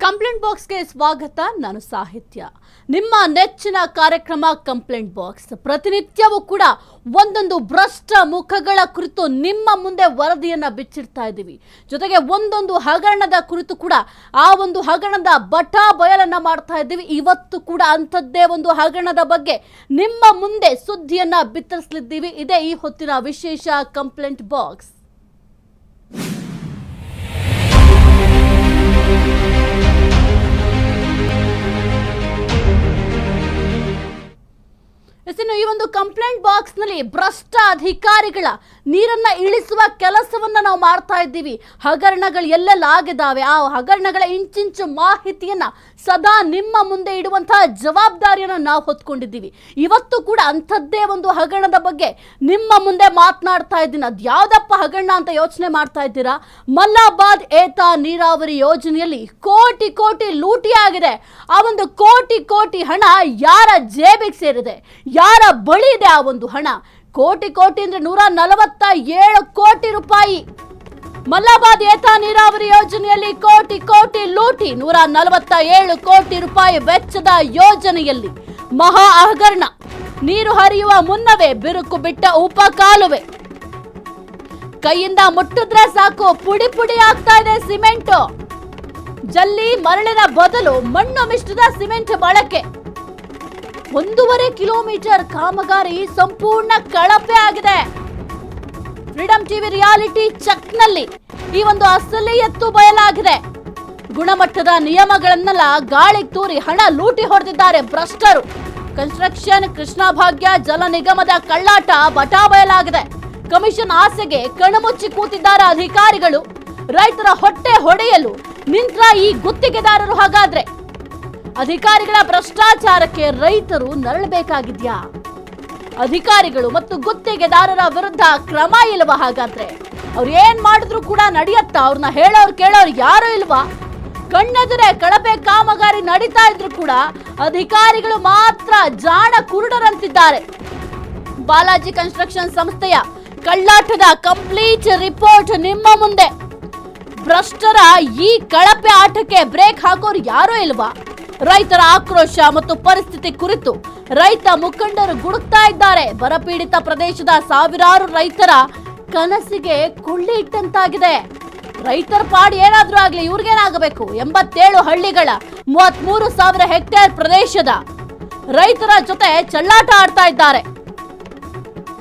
Complaint ಬಾಕ್ಸ್ಗೆ ಸ್ವಾಗತ. ನಾನು ಸಾಹಿತ್ಯ. ನಿಮ್ಮ ನೆಚ್ಚಿನ ಕಾರ್ಯಕ್ರಮ ಕಂಪ್ಲೇಂಟ್ ಬಾಕ್ಸ್. ಪ್ರತಿನಿತ್ಯವೂ ಕೂಡ ಒಂದೊಂದು ಭ್ರಷ್ಟ ಮುಖಗಳ ಕುರಿತು ನಿಮ್ಮ ಮುಂದೆ ವರದಿಯನ್ನ ಬಿಚ್ಚಿಡ್ತಾ ಇದ್ದೀವಿ. ಜೊತೆಗೆ ಒಂದೊಂದು ಹಗರಣದ ಕುರಿತು ಕೂಡ ಆ ಒಂದು ಹಗರಣದ ಬಟಾ ಬಯಲನ್ನ ಮಾಡ್ತಾ ಇದ್ದೀವಿ. ಇವತ್ತು ಕೂಡ ಅಂಥದ್ದೇ ಒಂದು ಹಗರಣದ ಬಗ್ಗೆ ನಿಮ್ಮ ಮುಂದೆ ಸುದ್ದಿಯನ್ನ ಬಿತ್ತರಿಸಲಿದ್ದೀವಿ. ಇದೇ ಈ ಹೊತ್ತಿನ ವಿಶೇಷ ಕಂಪ್ಲೇಂಟ್ ಬಾಕ್ಸ್. ಇನ್ನು ಈ ಒಂದು ಕಂಪ್ಲೇಂಟ್ ಬಾಕ್ಸ್ ನಲ್ಲಿ ಭ್ರಷ್ಟ ಅಧಿಕಾರಿಗಳ ನೀರನ್ನ ಇಳಿಸುವ ಕೆಲಸವನ್ನ ನಾವು ಮಾಡ್ತಾ ಇದ್ದೀವಿ. ಹಗರಣಗಳು ಎಲ್ಲೆಲ್ಲ ಆಗಿದ್ದಾವೆ, ಆ ಹಗರಣಗಳ ಇಂಚಿಂಚು ಮಾಹಿತಿಯನ್ನ ಸದಾ ನಿಮ್ಮ ಮುಂದೆ ಇಡುವಂತಹ ಜವಾಬ್ದಾರಿಯನ್ನ ನಾವು ಹೊತ್ಕೊಂಡಿದ್ದೀವಿ. ಇವತ್ತು ಕೂಡ ಅಂಥದ್ದೇ ಒಂದು ಹಗರಣದ ಬಗ್ಗೆ ನಿಮ್ಮ ಮುಂದೆ ಮಾತನಾಡ್ತಾ ಇದ್ದೀನಿ. ಅದು ಯಾವ್ದಪ್ಪ ಹಗರಣ ಅಂತ ಯೋಚನೆ ಮಾಡ್ತಾ ಇದ್ದೀರಾ? ಮಲ್ಲಾಬಾದ್ ಏತ ನೀರಾವರಿ ಯೋಜನೆಯಲ್ಲಿ ಕೋಟಿ ಕೋಟಿ ಲೂಟಿ ಆಗಿದೆ. ಆ ಒಂದು ಕೋಟಿ ಕೋಟಿ ಹಣ ಯಾರ ಜೇಬಿಗೆ ಸೇರಿದೆ, ಯಾರ ಬಳಿ ಇದೆ ಆ ಒಂದು ಹಣ? ಕೋಟಿ ಕೋಟಿ ಅಂದ್ರೆ 147 ಕೋಟಿ ರೂಪಾಯಿ. ಮಲ್ಲಾಬಾದ್ ಏತ ನೀರಾವರಿ ಯೋಜನೆಯಲ್ಲಿ ಕೋಟಿ ಕೋಟಿ ಲೂಟಿ. 147 ಕೋಟಿ ರೂಪಾಯಿ ವೆಚ್ಚದ ಯೋಜನೆಯಲ್ಲಿ ಮಹಾ ಹಗರಣ. ನೀರು ಹರಿಯುವ ಮುನ್ನವೇ ಬಿರುಕು ಬಿಟ್ಟ ಉಪಕಾಲುವೆ. ಕೈಯಿಂದ ಮುಟ್ಟಿದ್ರೆ ಸಾಕು ಪುಡಿ ಪುಡಿ ಆಗ್ತಾ ಇದೆ ಸಿಮೆಂಟ್. ಜಲ್ಲಿ ಮರಳಿನ ಬದಲು ಮಣ್ಣು ಮಿಶ್ರಿತ ಸಿಮೆಂಟ್ ಬಳಕೆ. 1.5 ಕಿಲೋಮೀಟರ್ ಕಾಮಗಾರಿ ಸಂಪೂರ್ಣ ಕಳಪೆ ಆಗಿದೆ. ಫ್ರೀಡಂ ಟಿವಿ ರಿಯಾಲಿಟಿ ಚೆಕ್ ನಲ್ಲಿ ಈ ಒಂದು ಅಸಲಿ ಎತ್ತು ಬಯಲಾಗಿದೆ. ಗುಣಮಟ್ಟದ ನಿಯಮಗಳನ್ನೆಲ್ಲ ಗಾಳಿಗೆ ತೂರಿ ಹಣ ಲೂಟಿ ಹೊಡೆದಿದ್ದಾರೆ ಭ್ರಷ್ಟರು. ಕನ್ಸ್ಟ್ರಕ್ಷನ್, ಕೃಷ್ಣ ಭಾಗ್ಯ, ಜಲ ನಿಗಮದ ಕಳ್ಳಾಟ ಬಟಾ ಬಯಲಾಗಿದೆ. ಕಮಿಷನ್ ಆಸೆಗೆ ಕಣ್ಮುಚ್ಚಿ ಕೂತಿದ್ದಾರೆ ಅಧಿಕಾರಿಗಳು. ರೈತರ ಹೊಟ್ಟೆ ಹೊಡೆಯಲು ನಿಂತ ಈ ಗುತ್ತಿಗೆದಾರರು. ಹಾಗಾದ್ರೆ ಅಧಿಕಾರಿಗಳ ಭ್ರಷ್ಟಾಚಾರಕ್ಕೆ ರೈತರು ನರಳಬೇಕಾಗಿದ್ಯಾ? ಅಧಿಕಾರಿಗಳು ಮತ್ತು ಗುತ್ತಿಗೆದಾರರ ವಿರುದ್ಧ ಕ್ರಮ ಇಲ್ವಾ? ಹಾಗಾದ್ರೆ ಅವ್ರು ಏನ್ ಮಾಡಿದ್ರು ಕೂಡ ನಡೆಯತ್ತಾ? ಅವ್ರನ್ನ ಹೇಳೋರು ಕೇಳೋರು ಯಾರು ಇಲ್ವಾ? ಕಣ್ಣೆದುರೇ ಕಳಪೆ ಕಾಮಗಾರಿ ನಡೀತಾ ಇದ್ರು ಕೂಡ ಅಧಿಕಾರಿಗಳು ಮಾತ್ರ ಜಾಣ ಕುರುಡರಂತಿದ್ದಾರೆ. ಬಾಲಾಜಿ ಕನ್ಸ್ಟ್ರಕ್ಷನ್ ಸಂಸ್ಥೆಯ ಕಳ್ಳಾಟದ ಕಂಪ್ಲೀಟ್ ರಿಪೋರ್ಟ್ ನಿಮ್ಮ ಮುಂದೆ. ಭ್ರಷ್ಟರ ಈ ಕಳಪೆ ಆಟಕ್ಕೆ ಬ್ರೇಕ್ ಹಾಕೋರು ಯಾರೂ ಇಲ್ವಾ? ರೈತರ ಆಕ್ರೋಶ ಮತ್ತು ಪರಿಸ್ಥಿತಿ ಕುರಿತು ರೈತ ಮುಖಂಡರು ಗುಡುಕ್ತಾ ಇದ್ದಾರೆ. ಬರಪೀಡಿತ ಪ್ರದೇಶದ ಸಾವಿರಾರು ರೈತರ ಕನಸಿಗೆ ಕೊಳ್ಳಿ ಇಟ್ಟಂತಾಗಿದೆ. ರೈತರ ಪಾಡು ಏನಾದ್ರೂ ಆಗ್ಲಿ, ಇವ್ರಿಗೇನಾಗಬೇಕು? 87 ಹಳ್ಳಿಗಳ 33,000 ಹೆಕ್ಟೇರ್ ಪ್ರದೇಶದ ರೈತರ ಜೊತೆ ಚೆಲ್ಲಾಟ ಆಡ್ತಾ ಇದ್ದಾರೆ.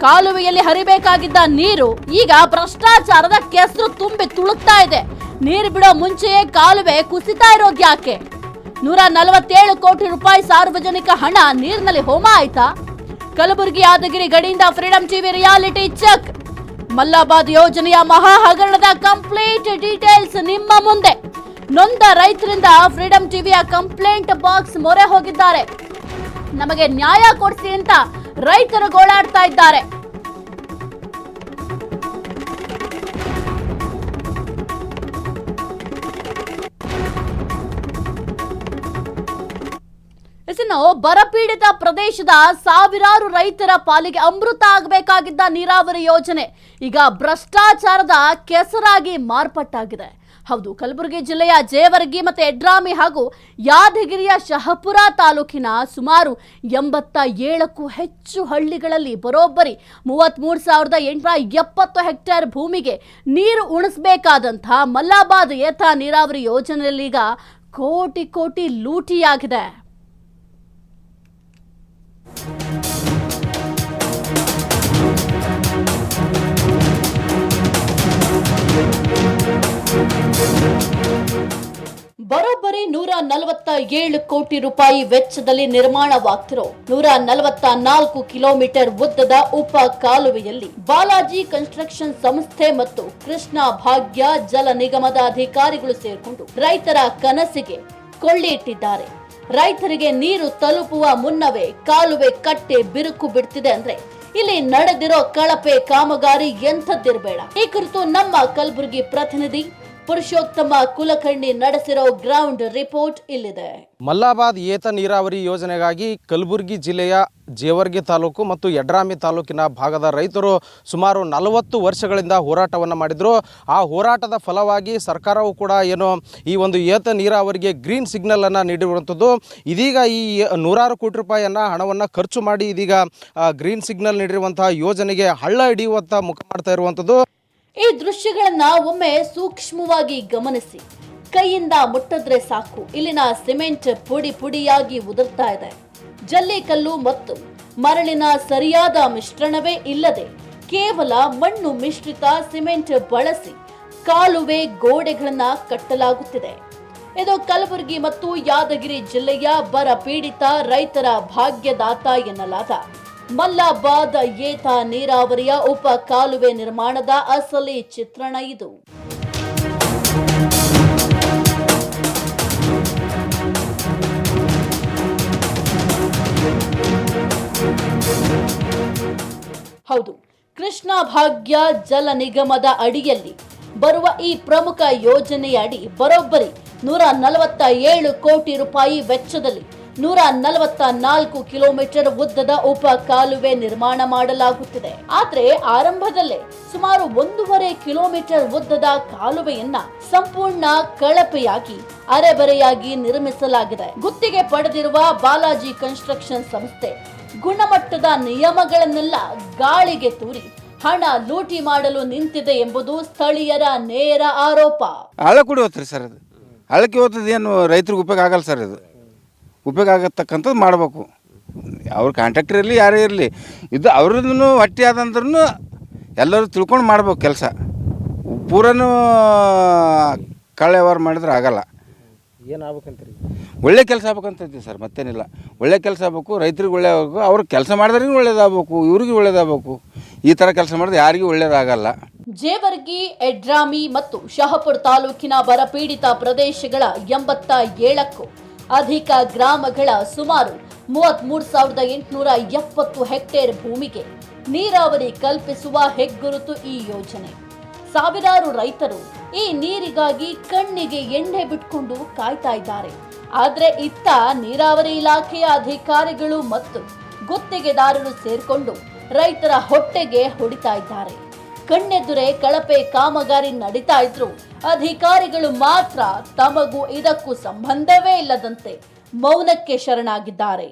ಕಾಲುವೆಯಲ್ಲಿ ಹರಿಬೇಕಾಗಿದ್ದ ನೀರು ಈಗ ಭ್ರಷ್ಟಾಚಾರದ ಕೆಸರು ತುಂಬಿ ತುಳುಕ್ತಾ ಇದೆ. ನೀರು ಬಿಡೋ ಮುಂಚೆಯೇ ಕಾಲುವೆ ಕುಸಿತಾ ಇರೋದು ಯಾಕೆ? 147 ಕೋಟಿ ರೂಪಾಯಿ ಸಾರ್ವಜನಿಕ ಹಣ ನೀರಿನಲ್ಲಿ ಹೋಮ ಆಯ್ತಾ? ಕಲಬುರಗಿ ಯಾದಗಿರಿ ಗಡಿಯಿಂದ freedom TV reality check. Mallabad ಯೋಜನೆಯ ಮಹಾ ಹಗರಣದ ಕಂಪ್ಲೀಟ್ ಡೀಟೇಲ್ಸ್ ನಿಮ್ಮ ಮುಂದೆ. ನೊಂದ ರೈತರಿಂದ ಫ್ರೀಡಂ ಟಿವಿಯ ಕಂಪ್ಲೇಂಟ್ ಬಾಕ್ಸ್ ಮೊರೆ ಹೋಗಿದ್ದಾರೆ. ನಮಗೆ ನ್ಯಾಯ ಕೊಡಿಸಿ ಅಂತ ರೈತರು ಗೋಳಾಡ್ತಾ ಇದ್ದಾರೆ. ಬರಪೀಡಿತ ಪ್ರದೇಶದ ಸಾವಿರಾರು ರೈತರ ಪಾಲಿಗೆ ಅಮೃತ ಆಗಬೇಕಾಗಿದ್ದ ನೀರಾವರಿ ಯೋಜನೆ ಈಗ ಭ್ರಷ್ಟಾಚಾರದ ಕೆಸರಾಗಿ ಮಾರ್ಪಟ್ಟಾಗಿದೆ. ಹೌದು, ಕಲಬುರಗಿ ಜಿಲ್ಲೆಯ ಜೇವರ್ಗಿ ಮತ್ತು ಎಡ್ರಾಮಿ ಹಾಗೂ ಯಾದಗಿರಿಯ ಶಹಪುರ ತಾಲೂಕಿನ ಸುಮಾರು 87ಕ್ಕೂ ಹೆಚ್ಚು ಹಳ್ಳಿಗಳಲ್ಲಿ ಬರೋಬ್ಬರಿ 33,870 ಹೆಕ್ಟೇರ್ ಭೂಮಿಗೆ ನೀರು ಉಣಿಸಬೇಕಾದಂತಹ ಮಲ್ಲಾಬಾದ್ ಏತ ನೀರಾವರಿ ಯೋಜನೆಯಲ್ಲಿ ಈಗ ಕೋಟಿ ಕೋಟಿ ಲೂಟಿಯಾಗಿದೆ. ಬರೋಬ್ಬರಿ 147 ಕೋಟಿ ರೂಪಾಯಿ ವೆಚ್ಚದಲ್ಲಿ ನಿರ್ಮಾಣವಾಗ್ತಿರೋ 144 ಕಿಲೋಮೀಟರ್ ಉದ್ದದ ಉಪ ಕಾಲುವೆಯಲ್ಲಿ ಬಾಲಾಜಿ ಕನ್ಸ್ಟ್ರಕ್ಷನ್ ಸಂಸ್ಥೆ ಮತ್ತು ಕೃಷ್ಣ ಭಾಗ್ಯ ಜಲ ನಿಗಮದ ಅಧಿಕಾರಿಗಳು ಸೇರ್ಕೊಂಡು ರೈತರ ಕನಸಿಗೆ ಕೊಳ್ಳಿ ಇಟ್ಟಿದ್ದಾರೆ. ರೈತರಿಗೆ ನೀರು ತಲುಪುವ ಮುನ್ನವೇ ಕಾಲುವೆ ಕಟ್ಟೆ ಬಿರುಕು ಬಿಡ್ತಿದೆ ಅಂದ್ರೆ ಇಲ್ಲಿ ನಡೆದಿರೋ ಕಳಪೆ ಕಾಮಗಾರಿ ಎಂಥದ್ದಿರಬೇಡ. ಈ ಕುರಿತು ನಮ್ಮ ಕಲಬುರಗಿ ಪ್ರತಿನಿಧಿ ಪುರುಷೋತ್ತಮ ಕುಲಕರ್ಣಿ ನಡೆಸಿರೋ ಗ್ರೌಂಡ್ ರಿಪೋರ್ಟ್ ಇಲ್ಲಿದೆ. ಮಲ್ಲಾಬಾದ್ ಏತ ನೀರಾವರಿ ಯೋಜನೆಗಾಗಿ ಕಲಬುರಗಿ ಜಿಲ್ಲೆಯ ಜೇವರ್ಗಿ ತಾಲೂಕು ಮತ್ತು ಯಡ್ರಾಮಿ ತಾಲೂಕಿನ ಭಾಗದ ರೈತರು ಸುಮಾರು 40 ವರ್ಷಗಳಿಂದ ಹೋರಾಟವನ್ನು ಮಾಡಿದರು. ಆ ಹೋರಾಟದ ಫಲವಾಗಿ ಸರ್ಕಾರವು ಕೂಡ ಏನು ಈ ಒಂದು ಏತ ನೀರಾವರಿಗೆ ಗ್ರೀನ್ ಸಿಗ್ನಲನ್ನು ನೀಡಿರುವಂಥದ್ದು. ಇದೀಗ ಈ 100 ಕೋಟಿ ರೂಪಾಯಿಯನ್ನು ಹಣವನ್ನು ಖರ್ಚು ಮಾಡಿ ಇದೀಗ ಗ್ರೀನ್ ಸಿಗ್ನಲ್ ನೀಡಿರುವಂತಹ ಯೋಜನೆಗೆ ಹಳ್ಳ ಹಿಡಿಯುವಂಥ ಮುಖ ಮಾಡ್ತಾ ಇರುವಂಥದ್ದು. ಈ ದೃಶ್ಯಗಳನ್ನ ಒಮ್ಮೆ ಸೂಕ್ಷ್ಮವಾಗಿ ಗಮನಿಸಿ. ಕೈಯಿಂದ ಮುಟ್ಟಿದ್ರೆ ಸಾಕು, ಇಲ್ಲಿನ ಸಿಮೆಂಟ್ ಪುಡಿ ಪುಡಿಯಾಗಿ ಉದುರ್ತಾ ಇದೆ. ಜಲ್ಲಿಕಲ್ಲು ಮತ್ತು ಮರಳಿನ ಸರಿಯಾದ ಮಿಶ್ರಣವೇ ಇಲ್ಲದೆ ಕೇವಲ ಮಣ್ಣು ಮಿಶ್ರಿತ ಸಿಮೆಂಟ್ ಬಳಸಿ ಕಾಲುವೆ ಗೋಡೆಗಳನ್ನ ಕಟ್ಟಲಾಗುತ್ತಿದೆ. ಇದು ಕಲಬುರಗಿ ಮತ್ತು ಯಾದಗಿರಿ ಜಿಲ್ಲೆಯ ಬರ ಪೀಡಿತ ರೈತರ ಭಾಗ್ಯದಾತ ಎನ್ನಲಾದ ಮಲ್ಲಾಬಾದ್ ಏತ ನೀರಾವರಿಯ ಉಪ ಕಾಲುವೆ ನಿರ್ಮಾಣದ ಅಸಲಿ ಚಿತ್ರಣ ಇದು. ಹೌದು, ಕೃಷ್ಣ ಭಾಗ್ಯ ಜಲ ನಿಗಮದ ಅಡಿಯಲ್ಲಿ ಬರುವ ಈ ಪ್ರಮುಖ ಯೋಜನೆಯ ಅಡಿ ಬರೋಬ್ಬರಿ 147 ಕೋಟಿ ರೂಪಾಯಿ ವೆಚ್ಚದಲ್ಲಿ 144 ಕಿಲೋಮೀಟರ್ ಉದ್ದದ ಉಪ ಕಾಲುವೆ ನಿರ್ಮಾಣ ಮಾಡಲಾಗುತ್ತಿದೆ. ಆದ್ರೆ ಆರಂಭದಲ್ಲೇ ಸುಮಾರು 1.5 ಕಿಲೋಮೀಟರ್ ಉದ್ದದ ಕಾಲುವೆಯನ್ನ ಸಂಪೂರ್ಣ ಕಳಪೆಯಾಗಿ ಅರೆಬರೆಯಾಗಿ ನಿರ್ಮಿಸಲಾಗಿದೆ. ಗುತ್ತಿಗೆ ಪಡೆದಿರುವ ಬಾಲಾಜಿ ಕನ್ಸ್ಟ್ರಕ್ಷನ್ ಸಂಸ್ಥೆ ಗುಣಮಟ್ಟದ ನಿಯಮಗಳನ್ನೆಲ್ಲ ಗಾಳಿಗೆ ತೂರಿ ಹಣ ಲೂಟಿ ಮಾಡಲು ನಿಂತಿದೆ ಎಂಬುದು ಸ್ಥಳೀಯರ ನೇರ ಆರೋಪ. ಹಳ್ಳ ಕೂಡ ಹೋಗ್ತದೆ ಸರ್, ಅದು ಹಳ್ಳಕ್ಕೆ ಹೋಗ್ತದೆ, ಏನು ರೈತರಿಗೆ ಉಪಯೋಗ ಆಗಲ್ಲ ಸರ್. ಇದು ಉಪಯೋಗ ಆಗತಕ್ಕಂಥದ್ದು ಮಾಡಬೇಕು. ಅವ್ರ ಕಾಂಟ್ರಾಕ್ಟರ್ ಇರಲಿ ಯಾರೇ ಇರಲಿ, ಇದು ಅವ್ರದ್ದು ಹೊಟ್ಟೆ ಆದಂದ್ರೂ ಎಲ್ಲರೂ ತಿಳ್ಕೊಂಡು ಮಾಡ್ಬೇಕು ಕೆಲಸ. ಪೂರನೂ ಕಳ್ಳ ವ್ಯವಹಾರ ಮಾಡಿದ್ರೆ ಆಗಲ್ಲ. ಏನಾಗಬೇಕಂತೀರಿ? ಒಳ್ಳೆ ಕೆಲಸ ಆಗ್ಬೇಕಂತಿದ್ದೆ ಸರ್, ಮತ್ತೇನಿಲ್ಲ. ಒಳ್ಳೆ ಕೆಲಸ ಆಗಬೇಕು, ರೈತರಿಗೆ ಒಳ್ಳೆ ಆಗಬೇಕು, ಅವ್ರಿಗೆ ಕೆಲಸ ಮಾಡಿದ್ರಿಗೆ ಒಳ್ಳೇದಾಗಬೇಕು, ಇವ್ರಿಗೆ ಒಳ್ಳೇದಾಗಬೇಕು. ಈ ಥರ ಕೆಲಸ ಮಾಡಿದ್ರೆ ಯಾರಿಗೂ ಒಳ್ಳೇದಾಗಲ್ಲ. ಜೇವರ್ಗಿ, ಯಡ್ರಾಮಿ ಮತ್ತು ಶಹಪುರ ತಾಲೂಕಿನ ಬರಪೀಡಿತ ಪ್ರದೇಶಗಳ 87ಕ್ಕೂ ಅಧಿಕ ಗ್ರಾಮಗಳ ಸುಮಾರು 33,870 ಹೆಕ್ಟೇರ್ ಭೂಮಿಗೆ ನೀರಾವರಿ ಕಲ್ಪಿಸುವ ಹೆಗ್ಗುರುತು ಈ ಯೋಜನೆ. ಸಾವಿರಾರು ರೈತರು ಈ ನೀರಿಗಾಗಿ ಕಣ್ಣಿಗೆ ಎಣ್ಣೆ ಬಿಟ್ಕೊಂಡು ಕಾಯ್ತಾ ಇದ್ದಾರೆ. ಆದ್ರೆ ಇತ್ತ ನೀರಾವರಿ ಇಲಾಖೆಯ ಅಧಿಕಾರಿಗಳು ಮತ್ತು ಗುತ್ತಿಗೆದಾರರು ಸೇರ್ಕೊಂಡು ರೈತರ ಹೊಟ್ಟೆಗೆ ಹೊಡಿತಾ ಇದ್ದಾರೆ. ಕಣ್ಣೆದುರೇ ಕಳಪೆ ಕಾಮಗಾರಿ ನಡೀತಾ ಇದ್ರು ಅಧಿಕಾರಿಗಳು ಮಾತ್ರ ತಮಗೂ ಇದಕ್ಕೂ ಸಂಬಂಧವೇ ಇಲ್ಲದಂತೆ ಮೌನಕ್ಕೆ ಶರಣಾಗಿದ್ದಾರೆ.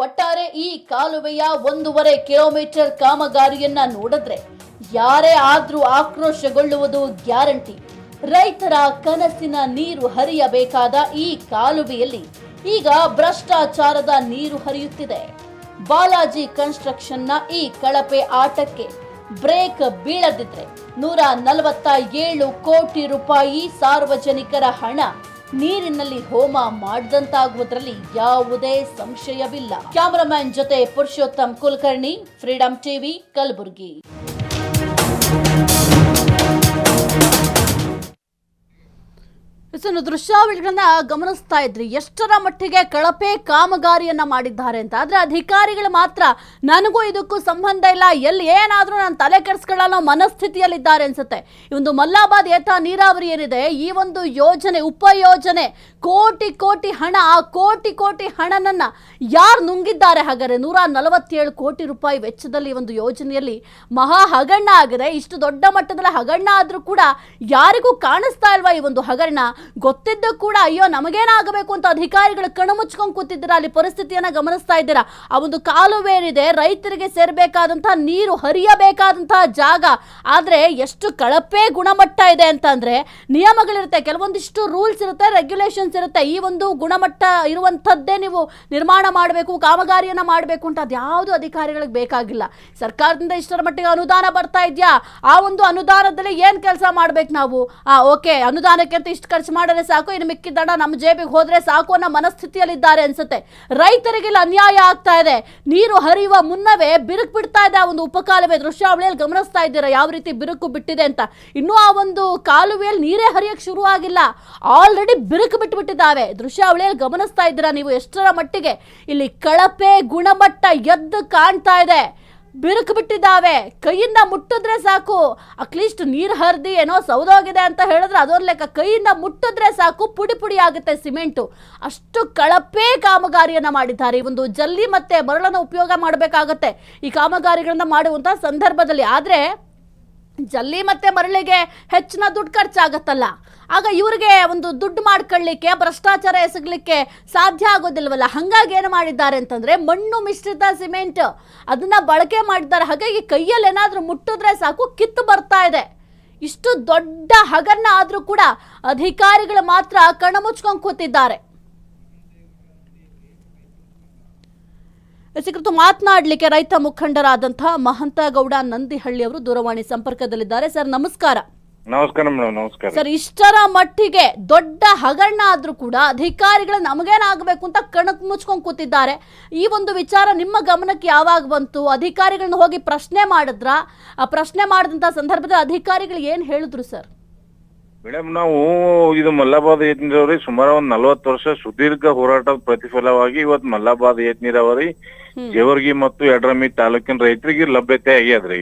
ಒಟ್ಟಾರೆ ಈ ಕಾಲುವೆಯ 1.5 ಕಿಲೋಮೀಟರ್ ಕಾಮಗಾರಿಯನ್ನ ನೋಡಿದ್ರೆ ಯಾರೇ ಆದ್ರೂ ಆಕ್ರೋಶಗೊಳ್ಳುವುದು ಗ್ಯಾರಂಟಿ. ರೈತರ ಕನಸಿನ ನೀರು ಹರಿಯಬೇಕಾದ ಈ ಕಾಲುವೆಯಲ್ಲಿ ಈಗ ಭ್ರಷ್ಟಾಚಾರದ ನೀರು ಹರಿಯುತ್ತಿದೆ. ಬಾಲಾಜಿ ಕನ್ಸ್ಟ್ರಕ್ಷನ್ನ ಈ ಕಳಪೆ ಆಟಕ್ಕೆ ಬ್ರೇಕ್ ಬೀಳದಿದ್ರೆ 147 ಕೋಟಿ ರೂಪಾಯಿ ಸಾರ್ವಜನಿಕರ ಹಣ ನೀರಿನಲ್ಲಿ ಹೋಮ ಮಾಡಿದಂತಾಗುವುದರಲ್ಲಿ ಯಾವುದೇ ಸಂಶಯವಿಲ್ಲ. ಕ್ಯಾಮರಾಮನ್ ಜೊತೆ ಪುರುಷೋತ್ತಮ್ ಕುಲಕರ್ಣಿ, ಫ್ರೀಡಂ ಟಿವಿ, ಕಲಬುರಗಿ. ದೃಶ್ಯಾವಳಿಗಳನ್ನ ಗಮನಿಸ್ತಾ ಇದ್ರಿ, ಎಷ್ಟರ ಮಟ್ಟಿಗೆ ಕಳಪೆ ಕಾಮಗಾರಿಯನ್ನ ಮಾಡಿದ್ದಾರೆ ಅಂತ. ಆದ್ರೆ ಅಧಿಕಾರಿಗಳು ಮಾತ್ರ ನನಗೂ ಇದಕ್ಕೂ ಸಂಬಂಧ ಇಲ್ಲ, ಎಲ್ಲಿ ಏನಾದ್ರೂ ನಾನು ತಲೆ ಕೆಡಿಸ್ಕೊಳ್ಳೋ ಮನಸ್ಥಿತಿಯಲ್ಲಿದ್ದಾರೆ ಅನ್ಸುತ್ತೆ. ಈ ಒಂದು ಮಲ್ಲಾಬಾದ್ ಏತ ನೀರಾವರಿ ಏನಿದೆ, ಈ ಒಂದು ಯೋಜನೆ ಉಪಯೋಜನೆ ಕೋಟಿ ಕೋಟಿ ಹಣ, ಆ ಕೋಟಿ ಕೋಟಿ ಹಣನನ್ನ ಯಾರು ನುಂಗಿದ್ದಾರೆ? ಹಾಗಾದ್ರೆ 147 ಕೋಟಿ ರೂಪಾಯಿ ವೆಚ್ಚದಲ್ಲಿ ಒಂದು ಯೋಜನೆಯಲ್ಲಿ ಮಹಾ ಹಗರಣ ಆಗಿದೆ. ಇಷ್ಟು ದೊಡ್ಡ ಮಟ್ಟದಲ್ಲಿ ಹಗರಣ ಆದ್ರೂ ಕೂಡ ಯಾರಿಗೂ ಕಾಣಿಸ್ತಾ ಇಲ್ವಾ ಈ ಒಂದು ಹಗರಣ? ಗೊತ್ತಿದ್ದು ಕೂಡ ಅಯ್ಯೋ ನಮಗೇನಾಗಬೇಕು ಅಂತ ಅಧಿಕಾರಿಗಳು ಕಣ್ಣು ಮುಚ್ಕೊಂಡು ಕೂತಿದ್ದೀರಾ. ಅಲ್ಲಿ ಪರಿಸ್ಥಿತಿಯನ್ನ ಗಮನಿಸ್ತಾ ಇದ್ದೀರಾ. ಆ ಒಂದು ಕಾಲುವೆ ಏನಿದೆ, ರೈತರಿಗೆ ಸೇರ್ಬೇಕಾದಂತಹ ನೀರು ಹರಿಯಬೇಕಾದಂತಹ ಜಾಗ, ಆದ್ರೆ ಎಷ್ಟು ಕಳಪೆ ಗುಣಮಟ್ಟ ಇದೆ ಅಂತಂದ್ರೆ ನಿಯಮಗಳಿರುತ್ತೆ, ಕೆಲವೊಂದಿಷ್ಟು ರೂಲ್ಸ್ ಇರುತ್ತೆ, ರೆಗ್ಯುಲೇಷನ್ಸ್ ಇರುತ್ತೆ. ಈ ಒಂದು ಗುಣಮಟ್ಟ ಇರುವಂತದ್ದೇ ನೀವು ನಿರ್ಮಾಣ ಮಾಡಬೇಕು, ಕಾಮಗಾರಿಯನ್ನ ಮಾಡಬೇಕು ಅಂತ ಅದ್ಯಾವುದು ಅಧಿಕಾರಿಗಳಿಗೆ ಬೇಕಾಗಿಲ್ಲ. ಸರ್ಕಾರದಿಂದ ಇಷ್ಟರ ಮಟ್ಟಿಗೆ ಅನುದಾನ ಬರ್ತಾ ಇದೆಯಾ, ಆ ಒಂದು ಅನುದಾನದಲ್ಲಿ ಏನ್ ಕೆಲಸ ಮಾಡ್ಬೇಕು ನಾವು? ಓಕೆ, ಅನುದಾನಕ್ಕೆ ಅಂತ ಇಷ್ಟು ಖರ್ಚು ಮಾಡಿದ್ರೆ ಸಾಕು, ಇನ್ನು ಮಿಕ್ಕಿದಣ್ಣ ನಮ್ಮ ಜೇಬಿಗೆ ಹೋದ್ರೆ ಸಾಕು ಅನ್ನೋ ಮನಸ್ಥಿತಿಯಲ್ಲಿದ್ದಾರೆ ಅನ್ಸುತ್ತೆ. ರೈತರಿಗೆ ಅನ್ಯಾಯ ಆಗ್ತಾ ಇದೆ. ನೀರು ಹರಿಯುವ ಮುನ್ನವೇ ಬಿರುಕು ಬಿಡ್ತಾ ಇದೆ ಆ ಒಂದು ಉಪಕಾಲುವೆ. ದೃಶ್ಯಾವಳಿಯಲ್ಲಿ ಗಮನಿಸ್ತಾ ಇದ್ದೀರಾ ಯಾವ ರೀತಿ ಬಿರುಕು ಬಿಟ್ಟಿದೆ ಅಂತ. ಇನ್ನೂ ಆ ಒಂದು ಕಾಲುವೆಯಲ್ಲಿ ನೀರೇ ಹರಿಯಕ್ಕೆ ಶುರು ಆಗಿಲ್ಲ, ಆಲ್ರೆಡಿ ಬಿರುಕು ಬಿಟ್ಟು ಬಿಟ್ಟಿದ್ದಾವೆ. ದೃಶ್ಯಾವಳಿಯಲ್ಲಿ ಗಮನಿಸ್ತಾ ಇದ್ದೀರಾ ನೀವು ಎಷ್ಟರ ಮಟ್ಟಿಗೆ ಇಲ್ಲಿ ಕಳಪೆ ಗುಣಮಟ್ಟ ಎದ್ದು ಕಾಣ್ತಾ ಇದೆ. ಬಿರುಕು ಬಿಟ್ಟಿದ್ದಾವೆ. ಕೈಯಿಂದ ಮುಟ್ಟಿದ್ರೆ ಸಾಕು, ಅಟ್ಲೀಸ್ಟ್ ನೀರು ಹರಿದಿ ಏನೋ ಸೌದೋಗಿದೆ ಅಂತ ಹೇಳಿದ್ರೆ ಅದೊಂದು ಲೆಕ್ಕ. ಕೈಯಿಂದ ಮುಟ್ಟಿದ್ರೆ ಸಾಕು ಪುಡಿ ಪುಡಿ ಆಗುತ್ತೆ ಸಿಮೆಂಟು. ಅಷ್ಟು ಕಳಪೆ ಕಾಮಗಾರಿಯನ್ನ ಮಾಡಿದ್ದಾರೆ. ಈ ಒಂದು ಜಲ್ಲಿ ಮತ್ತೆ ಮರಳನ್ನು ಉಪಯೋಗ ಮಾಡಬೇಕಾಗತ್ತೆ ಈ ಕಾಮಗಾರಿಗಳನ್ನ ಮಾಡುವಂತ ಸಂದರ್ಭದಲ್ಲಿ. ಆದ್ರೆ ಜಲ್ಲಿ ಮತ್ತೆ ಮರಳಿಗೆ ಹೆಚ್ಚಿನ ದುಡ್ಡು ಖರ್ಚಾಗತ್ತಲ್ಲ, ಆಗ ಇವ್ರಿಗೆ ಒಂದು ದುಡ್ಡು ಮಾಡ್ಕೊಳ್ಳಿಕ್ಕೆ ಭ್ರಷ್ಟಾಚಾರ ಎಸಗಲಿಕ್ಕೆ ಸಾಧ್ಯ ಆಗೋದಿಲ್ವಲ್ಲ. ಹಾಗಾಗಿ ಏನು ಮಾಡಿದ್ದಾರೆ ಅಂತಂದ್ರೆ ಮಣ್ಣು ಮಿಶ್ರಿತ ಸಿಮೆಂಟ್ ಅದನ್ನ ಬಳಕೆ ಮಾಡಿದ್ದಾರೆ. ಹಾಗಾಗಿ ಕೈಯಲ್ಲಿ ಏನಾದ್ರೂ ಮುಟ್ಟಿದ್ರೆ ಸಾಕು ಕಿತ್ತು ಬರ್ತಾ ಇದೆ. ಇಷ್ಟು ದೊಡ್ಡ ಹಗರಣ ಆದ್ರೂ ಕೂಡ ಅಧಿಕಾರಿಗಳು ಮಾತ್ರ ಕಣ್ಣು ಕೂತಿದ್ದಾರೆ. ಈ ಕುರಿತು ಮಾತನಾಡಲಿಕ್ಕೆ ರೈತ ಮುಖಂಡರಾದಂತಹ ಮಹಂತಗೌಡ ನಂದಿಹಳ್ಳಿ ಅವರು ದೂರವಾಣಿ ಸಂಪರ್ಕದಲ್ಲಿದ್ದಾರೆ. ಸರ್ ನಮಸ್ಕಾರ. ನಮಸ್ಕಾರ ಮೇಡಮ್. ನಮಸ್ಕಾರ ಸರ್. ಇಷ್ಟರ ಮಟ್ಟಿಗೆ ದೊಡ್ಡ ಹಗರಣ ಆದ್ರೂ ಕೂಡ ಅಧಿಕಾರಿಗಳು ನಮಗೇನಾಗಬೇಕು ಅಂತ ಕಣಕ್ ಮುಚ್ಕೊಂಡು ಕೂತಿದ್ದಾರೆ. ಈ ಒಂದು ವಿಚಾರ ನಿಮ್ಮ ಗಮನಕ್ಕೆ ಯಾವಾಗ ಬಂತು? ಅಧಿಕಾರಿಗಳನ್ನ ಹೋಗಿ ಪ್ರಶ್ನೆ ಮಾಡಿದ್ರ? ಆ ಪ್ರಶ್ನೆ ಮಾಡಿದಂತ ಸಂದರ್ಭದಲ್ಲಿ ಅಧಿಕಾರಿಗಳು ಏನ್ ಹೇಳಿದ್ರು ಸರ್? ಮೇಡಮ್, ನಾವು ಇದು ಮಲ್ಲಾಬಾದ್ ಏತ್ ನೀರಾವರಿ ಸುಮಾರು ಒಂದ್ 40 ವರ್ಷ ಸುದೀರ್ಘ ಹೋರಾಟದ ಪ್ರತಿಫಲವಾಗಿ ಇವತ್ತು ಮಲ್ಲಾಬಾದ್ ಏತ್ ನೀರಾವರಿ ಜೇವರ್ಗಿ ಮತ್ತು ಯಡ್ರಾಮಿ ತಾಲೂಕಿನ ರೈತರಿಗೆ ಲಭ್ಯತೆ ಆಗ್ಯದ್ರಿ.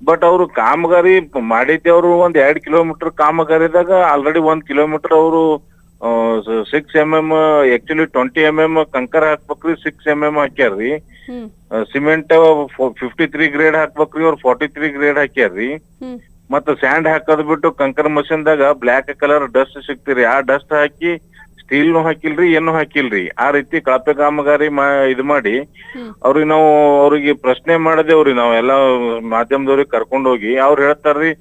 ಬಟ್ ಅವರು ಕಾಮಗಾರಿ ಮಾಡಿದ್ದೆ ಅವರು ಒಂದ್ 2 ಕಿಲೋಮೀಟರ್ ಕಾಮಗಾರಿದಾಗ ಆಲ್ರೆಡಿ 1 ಕಿಲೋಮೀಟರ್ ಅವರು 6 mm ಆಕ್ಚುಲಿ 20 mm ಕಂಕರ ಹಾಕ್ಬೇಕ್ರಿ, 6 mm ಹಾಕ್ಯಾರ್ರಿ. ಸಿಮೆಂಟ್ 53 ಗ್ರೇಡ್ ಹಾಕ್ಬೇಕ್ರಿ, ಅವ್ರು 43 ಗ್ರೇಡ್ ಹಾಕ್ಯಾರ್ರಿ. ಮತ್ತ ಸ್ಯಾಂಡ್ ಹಾಕೋದ್ ಬಿಟ್ಟು ಕಂಕರ್ ಮಷಿನ್ದಾಗ ಬ್ಲಾಕ್ ಕಲರ್ ಡಸ್ಟ್ ಸಿಗ್ತಿರಿ, ಆ ಡಸ್ಟ್ ಹಾಕಿ ಸ್ಟೀಲ್ನು ಹಾಕಿಲ್ರಿ, ಏನು ಹಾಕಿಲ್ರಿ. ಆ ರೀತಿ ಕಳಪೆ ಕಾಮಗಾರಿ ಇದ್ ಮಾಡಿ ಅವ್ರಿಗೆ ನಾವು ಅವ್ರಿಗೆ ಪ್ರಶ್ನೆ ಮಾಡದೇವ್ರಿ. ನಾವ್ ಎಲ್ಲಾ ಮಾಧ್ಯಮದವ್ರಿಗೆ ಕರ್ಕೊಂಡ್ ಹೋಗಿ ಅವ್ರು ಹೇಳ್ತಾರ್ರಿ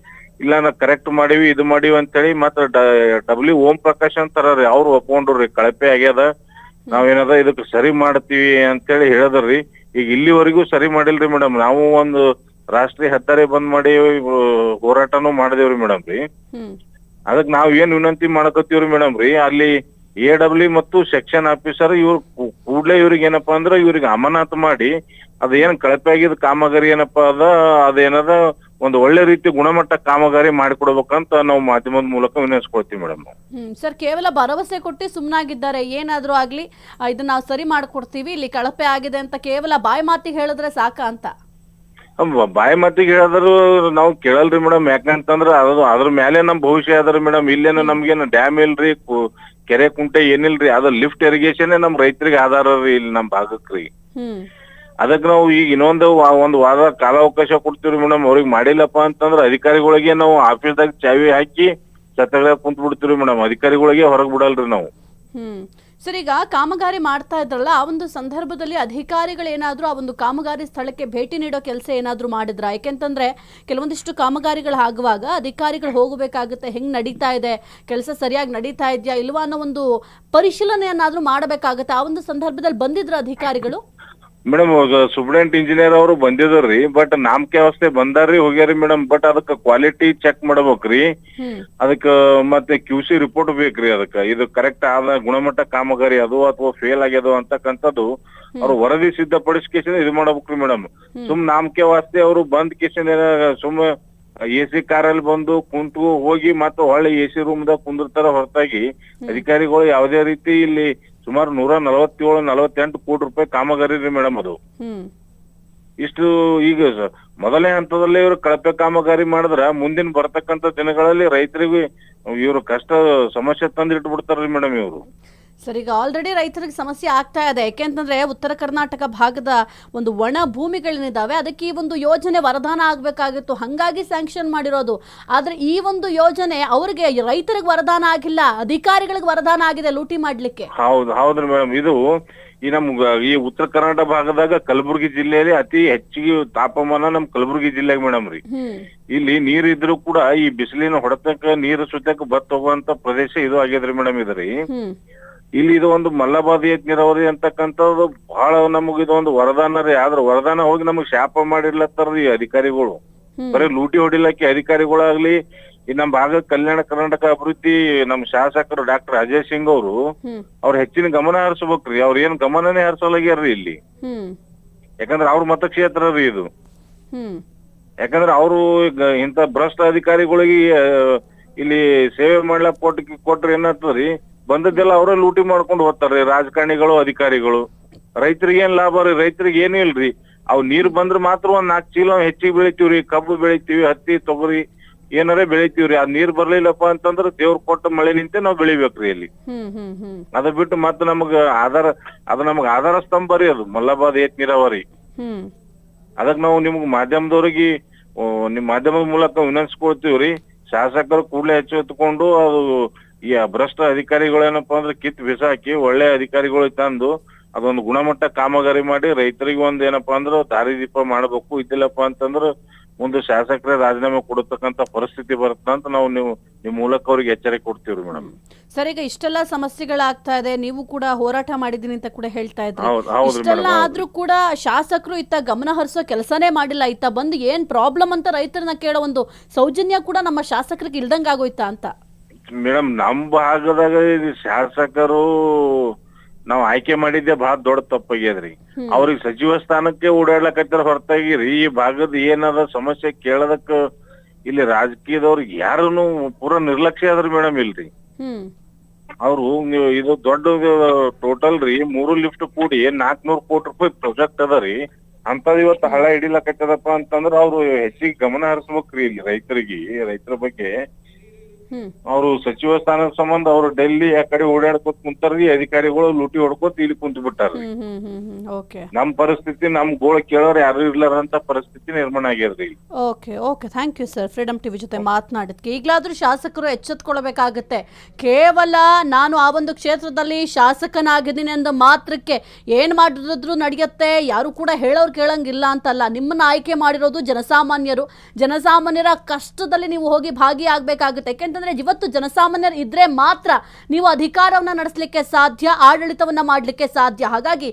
ಇಲ್ಲ ನಾ ಕರೆಕ್ಟ್ ಮಾಡಿವಿ ಇದು ಮಾಡಿವಿ ಅಂತೇಳಿ. ಮತ್ತ ಓಂ ಪ್ರಕಾಶ್ ಅಂತಾರ್ರಿ, ಅವ್ರು ಒಪ್ಕೊಂಡ್ರಿ ಕಳಪೆ ಆಗ್ಯದ, ನಾವೇನದ ಇದಕ್ ಸರಿ ಮಾಡ್ತೀವಿ ಅಂತೇಳಿ ಹೇಳದ್ರಿ. ಈಗ ಇಲ್ಲಿವರೆಗೂ ಸರಿ ಮಾಡಿಲ್ರಿ ಮೇಡಮ್. ನಾವು ಒಂದು ರಾಷ್ಟ್ರೀಯ ಹೆದ್ದಾರಿ ಬಂದ್ ಮಾಡಿ ಹೋರಾಟನೂ ಮಾಡಿದೇವ್ರಿ ಮೇಡಮ್ ರೀ. ಅದಕ್ ನಾವ್ ಏನ್ ವಿನಂತಿ ಮಾಡಕತ್ತೀವ್ರಿ ಮೇಡಮ್ ರೀ, ಅಲ್ಲಿ AW ಮತ್ತು ಸೆಕ್ಷನ್ ಆಫೀಸರ್ ಇವ್ರು ಕೂಡ್ಲೆ ಇವ್ರಿಗೆ ಏನಪ್ಪಾ ಅಂದ್ರ ಇವ್ರಿಗೆ ಅಮಾನತ್ ಮಾಡಿ ಅದೇನ್ ಕಳಪೆ ಆಗಿದ್ ಕಾಮಗಾರಿ ಏನಪ್ಪಾ ಅದೇನದ ಒಂದು ಒಳ್ಳೆ ರೀತಿ ಗುಣಮಟ್ಟ ಕಾಮಗಾರಿ ಮಾಡಿಕೊಡ್ಬೇಕಂತ ನಾವು ಮಾಧ್ಯಮದ ಮೂಲಕ ವಿನಂತಿಸ್ಕೊಳ್ತೀವಿ ಮೇಡಮ್. ಸರ್, ಕೇವಲ ಭರವಸೆ ಕೊಟ್ಟು ಸುಮ್ನಾಗಿದ್ದಾರೆ. ಏನಾದ್ರೂ ಆಗ್ಲಿ ಇದನ್ನ ನಾವು ಸರಿ ಮಾಡ್ಕೊಡ್ತೀವಿ, ಇಲ್ಲಿ ಕಳಪೆ ಆಗಿದೆ ಅಂತ ಕೇವಲ ಬಾಯಿ ಮಾತಿಗೆ ಹೇಳಿದ್ರೆ ಸಾಕ ಅಂತ? ಬಾಯಿ ಮಾತಿಗೆ ಹೇಳಿದ್ರು ನಾವು ಕೇಳಲ್ರಿ ಮೇಡಮ್. ಯಾಕಂತಂದ್ರ ಅದ್ರ ಮೇಲೆ ನಮ್ ಭವಿಷ್ಯ ಅದ್ರಿ ಮೇಡಮ್. ಇಲ್ಲೇನು ನಮ್ಗೇನು ಡ್ಯಾಮ್ ಇಲ್ರಿ, ಕೆರೆ ಕುಂಟೆ ಏನಿಲ್ರಿ. ಅದ ಲಿಫ್ಟ್ ಇರಿಗೇಷನ್ ನಮ್ ರೈತರಿಗೆ ಆಧಾರ ರೀ ಇಲ್ಲಿ ನಮ್ ಭಾಗಕ್ರಿ. ಅದಕ್ಕೆ ನಾವು ಈಗ ಇನ್ನೊಂದು ಒಂದು ವಾರ ಕಾಲಾವಕಾಶ ಕೊಡ್ತೀವ್ರಿ ಮೇಡಮ್. ಅವ್ರಿಗೆ ಮಾಡಿಲ್ಲಪ್ಪ ಅಂತಂದ್ರ ಅಧಿಕಾರಿಗಳಿಗೆ ನಾವು ಆಫೀಸ್ದಾಗ ಚಾವಿ ಹಾಕಿ ಛತ್ತಗಳ ಕುಂತ್ ಬಿಡ್ತೀವ್ರಿ ಮೇಡಮ್. ಅಧಿಕಾರಿಗಳಿಗೆ ಹೊರಗ್ ಬಿಡಲ್ರಿ ನಾವು. ಸರ್, ಈಗ ಕಾಮಗಾರಿ ಮಾಡ್ತಾ ಇದ್ರಲ್ಲ, ಆ ಒಂದು ಸಂದರ್ಭದಲ್ಲಿ ಅಧಿಕಾರಿಗಳು ಏನಾದ್ರೂ ಆ ಒಂದು ಕಾಮಗಾರಿ ಸ್ಥಳಕ್ಕೆ ಭೇಟಿ ನೀಡೋ ಕೆಲಸ ಏನಾದ್ರೂ ಮಾಡಿದ್ರ? ಯಾಕೆಂತಂದ್ರೆ ಕೆಲವೊಂದಿಷ್ಟು ಕಾಮಗಾರಿಗಳು ಆಗುವಾಗ ಅಧಿಕಾರಿಗಳು ಹೋಗಬೇಕಾಗುತ್ತೆ, ಹೆಂಗ್ ನಡೀತಾ ಇದೆ, ಕೆಲಸ ಸರಿಯಾಗಿ ನಡೀತಾ ಇದೆಯಾ ಇಲ್ವಾ ಅನ್ನೋ ಒಂದು ಪರಿಶೀಲನೆಯನ್ನಾದ್ರೂ ಮಾಡಬೇಕಾಗತ್ತೆ. ಆ ಒಂದು ಸಂದರ್ಭದಲ್ಲಿ ಬಂದಿದ್ರ ಅಧಿಕಾರಿಗಳು? ಮೇಡಮ್, ಸೂಪರ್ಡೆಂಟ್ ಇಂಜಿನಿಯರ್ ಅವರು ಬಂದಿದ್ರಿ. ಬಟ್ ನಾಮಕೆ ವ್ಯವಸ್ಥೆ ಬಂದಾರ್ರಿ, ಹೋಗ್ಯಾರಿ ಮೇಡಮ್. ಬಟ್ ಅದಕ್ಕ ಕ್ವಾಲಿಟಿ ಚೆಕ್ ಮಾಡ್ಬೇಕ್ರಿ. ಅದಕ್ಕ ಮತ್ತೆ QC ರಿಪೋರ್ಟ್ ಬೇಕ್ರಿ. ಅದಕ್ಕ ಇದು ಕರೆಕ್ಟ್ ಆದ ಗುಣಮಟ್ಟ ಕಾಮಗಾರಿ ಅದು ಅಥವಾ ಫೇಲ್ ಆಗ್ಯದು ಅಂತಕ್ಕಂಥದ್ದು ಅವ್ರು ವರದಿ ಸಿದ್ಧಪಡಿಸ್ಕೇಶನ್ ಇದು ಮಾಡ್ಬೇಕ್ರಿ ಮೇಡಮ್. ಸುಮ್ ನಾಮಕೆ ವಾಸ್ತೆ ಅವರು ಬಂದ್ ಕೇಶನ್ ಸುಮ್ AC ಕಾರಲ್ಲಿ ಬಂದು ಕುಂತು ಹೋಗಿ ಮತ್ತೆ ಹೊಳ್ಳಿ AC ರೂಮ್ದಾಗ ಕುಂದಿರ್ತಾರ ಹೊರತಾಗಿ ಅಧಿಕಾರಿಗಳು ಯಾವುದೇ ರೀತಿ ಇಲ್ಲಿ ಸುಮಾರು 147-148 ಕೋಟಿ ರೂಪಾಯಿ ಕಾಮಗಾರಿ ರೀ ಮೇಡಮ್. ಅದು ಇಷ್ಟು ಈಗ ಮೊದಲನೇ ಹಂತದಲ್ಲೇ ಇವ್ರು ಕಳಪೆ ಕಾಮಗಾರಿ ಮಾಡಿದ್ರ ಮುಂದಿನ ಬರ್ತಕ್ಕಂಥ ದಿನಗಳಲ್ಲಿ ರೈತರಿಗೆ ಇವ್ರು ಕಷ್ಟ ಸಮಸ್ಯೆ ತಂದು ಇಟ್ಬಿಡ್ತಾರ್ರಿ ಮೇಡಮ್ ಇವ್ರು. ಸರ್, ಈಗ ಆಲ್ರೆಡಿ ರೈತರಿಗೆ ಸಮಸ್ಯೆ ಆಗ್ತಾ ಇದೆ. ಯಾಕೆಂತಂದ್ರೆ ಉತ್ತರ ಕರ್ನಾಟಕ ಭಾಗದ ಒಂದು ಒಣ ಭೂಮಿಗಳೇನಿದಾವೆ ಅದಕ್ಕೆ ಈ ಒಂದು ಯೋಜನೆ ವರದಾನ ಆಗ್ಬೇಕಾಗಿತ್ತು, ಹಂಗಾಗಿ ಸ್ಯಾಂಕ್ಷನ್ ಮಾಡಿರೋದು. ಆದ್ರೆ ಈ ಒಂದು ಯೋಜನೆ ಅವ್ರಿಗೆ ರೈತರಿಗೆ ವರದಾನ ಆಗಿಲ್ಲ, ಅಧಿಕಾರಿಗಳಿಗೆ ವರದಾನ ಆಗಿದೆ ಲೂಟಿ ಮಾಡ್ಲಿಕ್ಕೆ. ಹೌದ್ರಿ ಮೇಡಮ್. ಇದು ಈ ಈ ಉತ್ತರ ಕರ್ನಾಟಕ ಭಾಗದಾಗ ಕಲಬುರಗಿ ಜಿಲ್ಲೆಯಲ್ಲಿ ಅತಿ ಹೆಚ್ಚಿಗೆ ತಾಪಮಾನ ನಮ್ ಕಲಬುರಗಿ ಜಿಲ್ಲೆಗೆ ಮೇಡಮ್ ರೀ. ಇಲ್ಲಿ ನೀರ್ ಇದ್ರು ಕೂಡ ಈ ಬಿಸಿಲಿನ ಹೊಡೆತಕ್ಕ ನೀರು ಸುತ್ತಕ್ಕೆ ಬತ್ ಹೋಗುವಂತ ಪ್ರದೇಶ ಇದು ಆಗ್ಯದ್ರಿ ಮೇಡಮ್. ಇದ್ರಿ ಇಲ್ಲಿ ಇದು ಒಂದು ಮಲ್ಲಾಬಾದ್ ಏತ್ ನೀರಾವರಿ ಅಂತಕ್ಕಂಥದ್ದು ಬಹಳ ನಮಗ್ ಇದು ಒಂದು ವರದಾನ ರೀ. ಆದ್ರ ವರದಾನ ಹೋಗಿ ನಮಗ್ ಶಾಪ ಮಾಡಿರ್ಲತ್ತಾರ್ರಿ ಅಧಿಕಾರಿಗಳು. ಬರೀ ಲೂಟಿ ಹೊಡಿಲಕ್ಕೆ ಅಧಿಕಾರಿಗಳಾಗ್ಲಿ ಈ ನಮ್ ಭಾಗ ಕಲ್ಯಾಣ ಕರ್ನಾಟಕ ಅಭಿವೃದ್ಧಿ ನಮ್ ಶಾಸಕರು ಡಾಕ್ಟರ್ ಅಜಯ್ ಸಿಂಗ್ ಅವರು ಅವ್ರ ಹೆಚ್ಚಿನ ಗಮನ ಹರಿಸ್ಬೇಕ್ರಿ. ಅವ್ರ ಏನ್ ಗಮನನೇ ಹರಿಸೋಲಾಗ್ಯಾರ್ರಿ ಇಲ್ಲಿ. ಯಾಕಂದ್ರೆ ಅವ್ರ ಮತಕ್ಷೇತ್ರ ರೀ ಇದು. ಯಾಕಂದ್ರೆ ಅವರು ಇಂತ ಭ್ರಷ್ಟ ಅಧಿಕಾರಿಗಳಿಗೆ ಇಲ್ಲಿ ಸೇವೆ ಮಾಡ್ಲಕ್ ಕೊಟ್ರಿ ಏನಾಗ್ತದ್ರಿ, ಬಂದದ್ದೆಲ್ಲ ಅವರೇ ಲೂಟಿ ಮಾಡ್ಕೊಂಡು ಹೋಗ್ತಾರ್ರಿ ರಾಜಕಾರಣಿಗಳು ಅಧಿಕಾರಿಗಳು. ರೈತರಿಗೆ ಏನ್ ಲಾಭ ರೀ? ರೈತರಿಗೆ ಏನೂ ಇಲ್ರಿ. ಅವ್ ನೀರ್ ಬಂದ್ರೆ ಮಾತ್ರ ಒಂದ್ 4 ಚೀಲ ಹೆಚ್ಚಿಗೆ ಬೆಳಿತೀವ್ರಿ, ಕಬ್ಬು ಬೆಳಿತೀವಿ, ಹತ್ತಿ ತೊಗರಿ ಏನಾರೇ ಬೆಳಿತೀವ್ರಿ. ಆ ನೀರ್ ಬರ್ಲಿಲ್ಲಪ್ಪ ಅಂತಂದ್ರ ದೇವ್ರ ಕೊಟ್ಟ ಮಳೆ ನಿಂತೆ ನಾವ್ ಬೆಳಿಬೇಕ್ರಿ ಅಲ್ಲಿ. ಅದ ಬಿಟ್ಟು ಮತ್ತ ನಮಗ ಆಧಾರ ಸ್ತಂಭ ರೀ ಅದು ಮಲ್ಲಬಾದ್ ಏತ್ ನೀರಾವರಿ. ಅದಕ್ ನಾವು ನಿಮ್ಗ್ ಮಾಧ್ಯಮದವ್ರಿಗೆ ನಿಮ್ ಮಾಧ್ಯಮದ ಮೂಲಕ ವಿನಂತಿಸ್ಕೊಳ್ತೀವ್ರಿ. ಶಾಸಕರು ಕೂಡಲೇ ಎಚ್ಚೆತ್ತುಕೊಂಡು ಅದು ಈ ಭ್ರಷ್ಟ ಅಧಿಕಾರಿಗಳೇನಪ್ಪಾ ಅಂದ್ರೆ ಕಿತ್ ಬಿಸಾಕಿ ಒಳ್ಳೆ ಅಧಿಕಾರಿಗಳು ತಂದು ಅದೊಂದು ಗುಣಮಟ್ಟ ಕಾಮಗಾರಿ ಮಾಡಿ ರೈತರಿಗೆ ಒಂದ್ ಏನಪ್ಪಾ ಅಂದ್ರೆ ದಾರಿದೀಪ ಮಾಡ್ಬೇಕು. ಇದ್ದಿಲ್ಲಪ್ಪ ಅಂತಂದ್ರ ಮುಂದೆ ಶಾಸಕರೇ ರಾಜೀನಾಮೆ ಕೊಡತಕ್ಕಂತ ಪರಿಸ್ಥಿತಿ ಬರುತ್ತೆ ಅಂತ ನಾವು ನಿಮ್ ಮೂಲಕ ಅವ್ರಿಗೆ ಎಚ್ಚರಿಕೆ ಕೊಡ್ತೀವ್ರಿ ಮೇಡಮ್. ಸರ್, ಈಗ ಇಷ್ಟೆಲ್ಲ ಸಮಸ್ಯೆಗಳಾಗ್ತಾ ಇದೆ, ನೀವು ಕೂಡ ಹೋರಾಟ ಮಾಡಿದೀನಿ ಅಂತ ಕೂಡ ಹೇಳ್ತಾ ಇದ್ರಿ. ಇಷ್ಟೆಲ್ಲ ಆದ್ರೂ ಕೂಡ ಶಾಸಕರು ಇತ್ತ ಗಮನ ಹರಿಸೋ ಕೆಲಸನೇ ಮಾಡಿಲ್ಲ. ಇತ್ತ ಬಂದು ಏನ್ ಪ್ರಾಬ್ಲಮ್ ಅಂತ ರೈತರನ್ನ ಕೇಳೋ ಒಂದು ಸೌಜನ್ಯ ಕೂಡ ನಮ್ಮ ಶಾಸಕರಿಗೆ ಇಲ್ದಂಗ ಆಗೋಯ್ತಾ ಅಂತ. ಮೇಡಮ್, ನಮ್ ಭಾಗದಾಗ ಶಾಸಕರು ನಾವ್ ಆಯ್ಕೆ ಮಾಡಿದ್ದೆ ಬಹಳ ದೊಡ್ಡ ತಪ್ಪಾಗ್ಯದ್ರಿ. ಅವ್ರಿಗೆ ಸಚಿವ ಸ್ಥಾನಕ್ಕೆ ಓಡಾಡ್ಲಕತ್ತಾರ ಹೊರತಾಗಿರಿ ಈ ಭಾಗದ ಏನದ ಸಮಸ್ಯೆ ಕೇಳದಕ್ಕ ಇಲ್ಲಿ ರಾಜಕೀಯದವ್ರಿಗೆ ಯಾರನ್ನು ಪೂರಾ ನಿರ್ಲಕ್ಷ್ಯ ಅದ್ರಿ ಮೇಡಮ್. ಇಲ್ರಿ ಅವ್ರು ಇದು ದೊಡ್ಡ ಟೋಟಲ್ ರೀ 3 ಲಿಫ್ಟ್ ಕೂಡಿ 400 ಕೋಟಿ ರೂಪಾಯಿ ಪ್ರಾಜೆಕ್ಟ್ ಅದ ರೀ. ಅಂತದ್ ಇವತ್ತು ಹಳ್ಳ ಹಿಡಿಲಕತ್ತದಪ್ಪ ಅಂತಂದ್ರ ಅವ್ರು ಹೆಚ್ಚಿಗೆ ಗಮನ ಹರಿಸ್ಬೇಕ್ರಿ ಇಲ್ಲಿ ರೈತರ ಬಗ್ಗೆ. ಅವ್ರು ಸಚಿವ ಸ್ಥಾನದ ಸಂಬಂಧ ಅವ್ರು ಡೆಲ್ಲಿ ಆ ಕಡೆ ಓಡಾಡ್ಕೊತ ಕುಂತಾರ್ರಿ, ಅಧಿಕಾರಿಗಳು ಲೂಟಿ ಹೊಡ್ಕೋತ ಇಲ್ಲಿ ಕುಂತ ಬಿಟ್ಟಾರ್ರಿ. ನಮ್ ಪರಿಸ್ಥಿತಿ ನಮ್ ಗೋಳ ಕೇಳೋರು ಯಾರು ಇರ್ಲಾರಂತ ಪರಿಸ್ಥಿತಿ ನಿರ್ಮಾಣ ಆಗ್ಯದ್ರಿ. Okay thank you sir, freedom TV ಜೊತೆ ಮಾತನಾಡಿದ್ಕೆ. ಈಗಲಾದ್ರೂ ಶಾಸಕರು ಎಚ್ಚೆತ್ಕೊಳ್ಬೇಕಾಗತ್ತೆ. ಕೇವಲ ನಾನು ಆ ಒಂದು ಕ್ಷೇತ್ರದಲ್ಲಿ ಶಾಸಕನಾಗಿದ್ದೀನಿ ಅಂದ ಮಾತ್ರಕ್ಕೆ ಏನ್ ಮಾಡಿದ್ರು ನಡೆಯುತ್ತೆ, ಯಾರು ಕೂಡ ಹೇಳೋರು ಕೇಳಂಗಿಲ್ಲ ಅಂತಲ್ಲ. ನಿಮ್ಮನ್ನ ಆಯ್ಕೆ ಮಾಡಿರೋದು ಜನಸಾಮಾನ್ಯರ ಕಷ್ಟದಲ್ಲಿ ನೀವು ಹೋಗಿ ಭಾಗಿಯಾಗಬೇಕಾಗುತ್ತೆ. ಯಾಕೆಂತಂದ್ರೆ ಇವತ್ತು ಜನಸಾಮಾನ್ಯರು ಇದ್ರೆ ಮಾತ್ರ ನೀವು ಅಧಿಕಾರವನ್ನ ನಡೆಸಲಿಕ್ಕೆ ಸಾಧ್ಯ, ಆಡಳಿತವನ್ನ ಮಾಡಲಿಕ್ಕೆ ಸಾಧ್ಯ. ಹಾಗಾಗಿ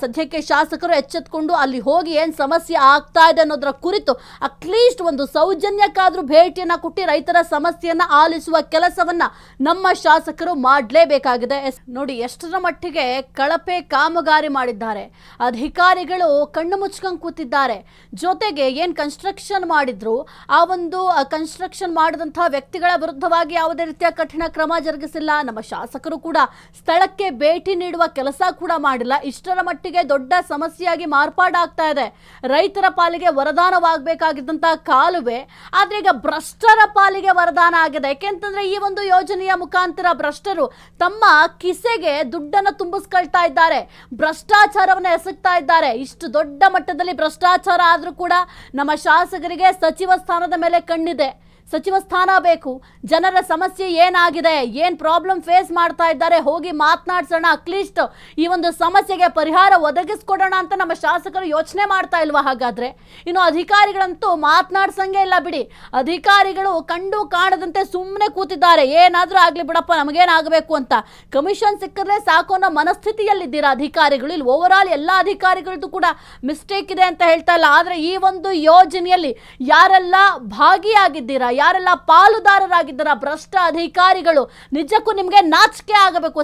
ಸದ್ಯಕ್ಕೆ ಶಾಸಕರು ಎಚ್ಚೆತ್ಕೊಂಡು ಅಲ್ಲಿ ಹೋಗಿ ಏನ್ ಸಮಸ್ಯೆ ಆಗ್ತಾ ಇದೆ ಅನ್ನೋದರ ಕುರಿತು ಅಟ್ಲೀಸ್ಟ್ ಒಂದು ಸೌಜನ್ಯಕ್ಕಾದ್ರೂ ಭೇಟಿಯನ್ನ ಕೊಟ್ಟು ರೈತರ ಸಮಸ್ಯೆಯನ್ನ ಆಲಿಸುವ ಕೆಲಸವನ್ನ ನಮ್ಮ ಶಾಸಕರು ಮಾಡಲೇಬೇಕಾಗಿದೆ. ನೋಡಿ ಎಷ್ಟರ ಮಟ್ಟಿಗೆ ಕಳಪೆ ಕಾಮಗಾರಿ ಮಾಡಿದ್ದಾರೆ. ಅಧಿಕಾರಿಗಳು ಕಣ್ಣು ಮುಚ್ಕೊಂಡು ಕೂತಿದ್ದಾರೆ. ಜೊತೆಗೆ ಏನ್ ಕನ್ಸ್ಟ್ರಕ್ಷನ್ ಮಾಡಿದ್ರು ಆ ಒಂದು ಕನ್ಸ್ಟ್ರಕ್ಷನ್ ಮಾಡಿದಂತಹ ವ್ಯಕ್ತಿಗಳ ವಿರುದ್ಧವಾಗಿ ಯಾವುದೇ ರೀತಿಯ ಕಠಿಣ ಕ್ರಮ ಜರುಗಿಸಿಲ್ಲ. ನಮ್ಮ ಶಾಸಕರು ಕೂಡ ಸ್ಥಳಕ್ಕೆ ಭೇಟಿ ನೀಡುವ ಕೆಲಸ ಕೂಡ ಮಾಡಿಲ್ಲ. ಇಷ್ಟರ ಮಟ್ಟಿಗೆ ದೊಡ್ಡ ಸಮಸ್ಯೆಯಾಗಿ ಮಾರ್ಪಾಡಾಗ್ತಾ ಇದೆ. ರೈತರ ಪಾಲಿಗೆ ವರದಾನವಾಗಬೇಕಾಗಿದ್ದಂತಹ ಕಾಲುವೆ ಆದ್ರೆ ಈಗ ಭ್ರಷ್ಟರ ಪಾಲಿಗೆ ವರದಾನ ಆಗಿದೆ. ಯಾಕೆಂತಂದ್ರೆ ಈ ಒಂದು ಯೋಜನೆಯ ಮುಖಾಂತರ ಭ್ರಷ್ಟರು ತಮ್ಮ ಕಿಸೆಗೆ ದುಡ್ಡನ್ನು ತುಂಬಿಸ್ಕೊಳ್ತಾ ಇದ್ದಾರೆ, ಭ್ರಷ್ಟಾಚಾರವನ್ನು ಎಸಗ್ತಾ ಇದ್ದಾರೆ. ಇಷ್ಟು ದೊಡ್ಡ ಮಟ್ಟದಲ್ಲಿ ಭ್ರಷ್ಟಾಚಾರ ಆದ್ರೂ ಕೂಡ ನಮ್ಮ ಶಾಸಕರಿಗೆ ಸಚಿವ ಸ್ಥಾನದ ಮೇಲೆ ಕಣ್ಣಿದೆ. ಸಚಿವ ಸ್ಥಾನ ಬೇಕು. ಜನರ ಸಮಸ್ಯೆ ಏನಾಗಿದೆ, ಏನ್ ಪ್ರಾಬ್ಲಮ್ ಫೇಸ್ ಮಾಡ್ತಾ ಇದ್ದಾರೆ, ಹೋಗಿ ಮಾತನಾಡ್ಸೋಣ, ಅಟ್ಲೀಸ್ಟ್ ಈ ಒಂದು ಸಮಸ್ಯೆಗೆ ಪರಿಹಾರ ಒದಗಿಸ್ಕೊಡೋಣ ಅಂತ ನಮ್ಮ ಶಾಸಕರು ಯೋಚನೆ ಮಾಡ್ತಾ ಇಲ್ವಾ? ಹಾಗಾದ್ರೆ ಇನ್ನು ಅಧಿಕಾರಿಗಳಂತೂ ಮಾತನಾಡ್ಸಂಗೆ ಇಲ್ಲ ಬಿಡಿ. ಅಧಿಕಾರಿಗಳು ಕಂಡು ಕಾಣದಂತೆ ಸುಮ್ಮನೆ ಕೂತಿದ್ದಾರೆ. ಏನಾದ್ರೂ ಆಗ್ಲಿ ಬಿಡಪ್ಪ, ನಮಗೇನಾಗಬೇಕು ಅಂತ ಕಮಿಷನ್ ಸಿಕ್ಕರೆ ಸಾಕು ಅನ್ನೋ ಮನಸ್ಥಿತಿಯಲ್ಲಿದ್ದೀರಾ ಅಧಿಕಾರಿಗಳು. ಇಲ್ಲಿ ಓವರ್ ಆಲ್ ಎಲ್ಲ ಅಧಿಕಾರಿಗಳದ್ದು ಕೂಡ ಮಿಸ್ಟೇಕ್ ಇದೆ ಅಂತ ಹೇಳ್ತಾ ಇಲ್ಲ. ಆದ್ರೆ ಈ ಒಂದು ಯೋಜನೆಯಲ್ಲಿ ಯಾರೆಲ್ಲ ಭಾಗಿಯಾಗಿದ್ದೀರಾ, ಯಾರೆಲ್ಲ ಪಾಲುದಾರರಾಗಿದ್ದಾರ ಭ್ರಷ್ಟ ಅಧಿಕಾರಿಗಳು, ನಿಜಕ್ಕೂ ನಿಮ್ಗೆ ನಾಚಿಕೆ ಆಗಬೇಕು.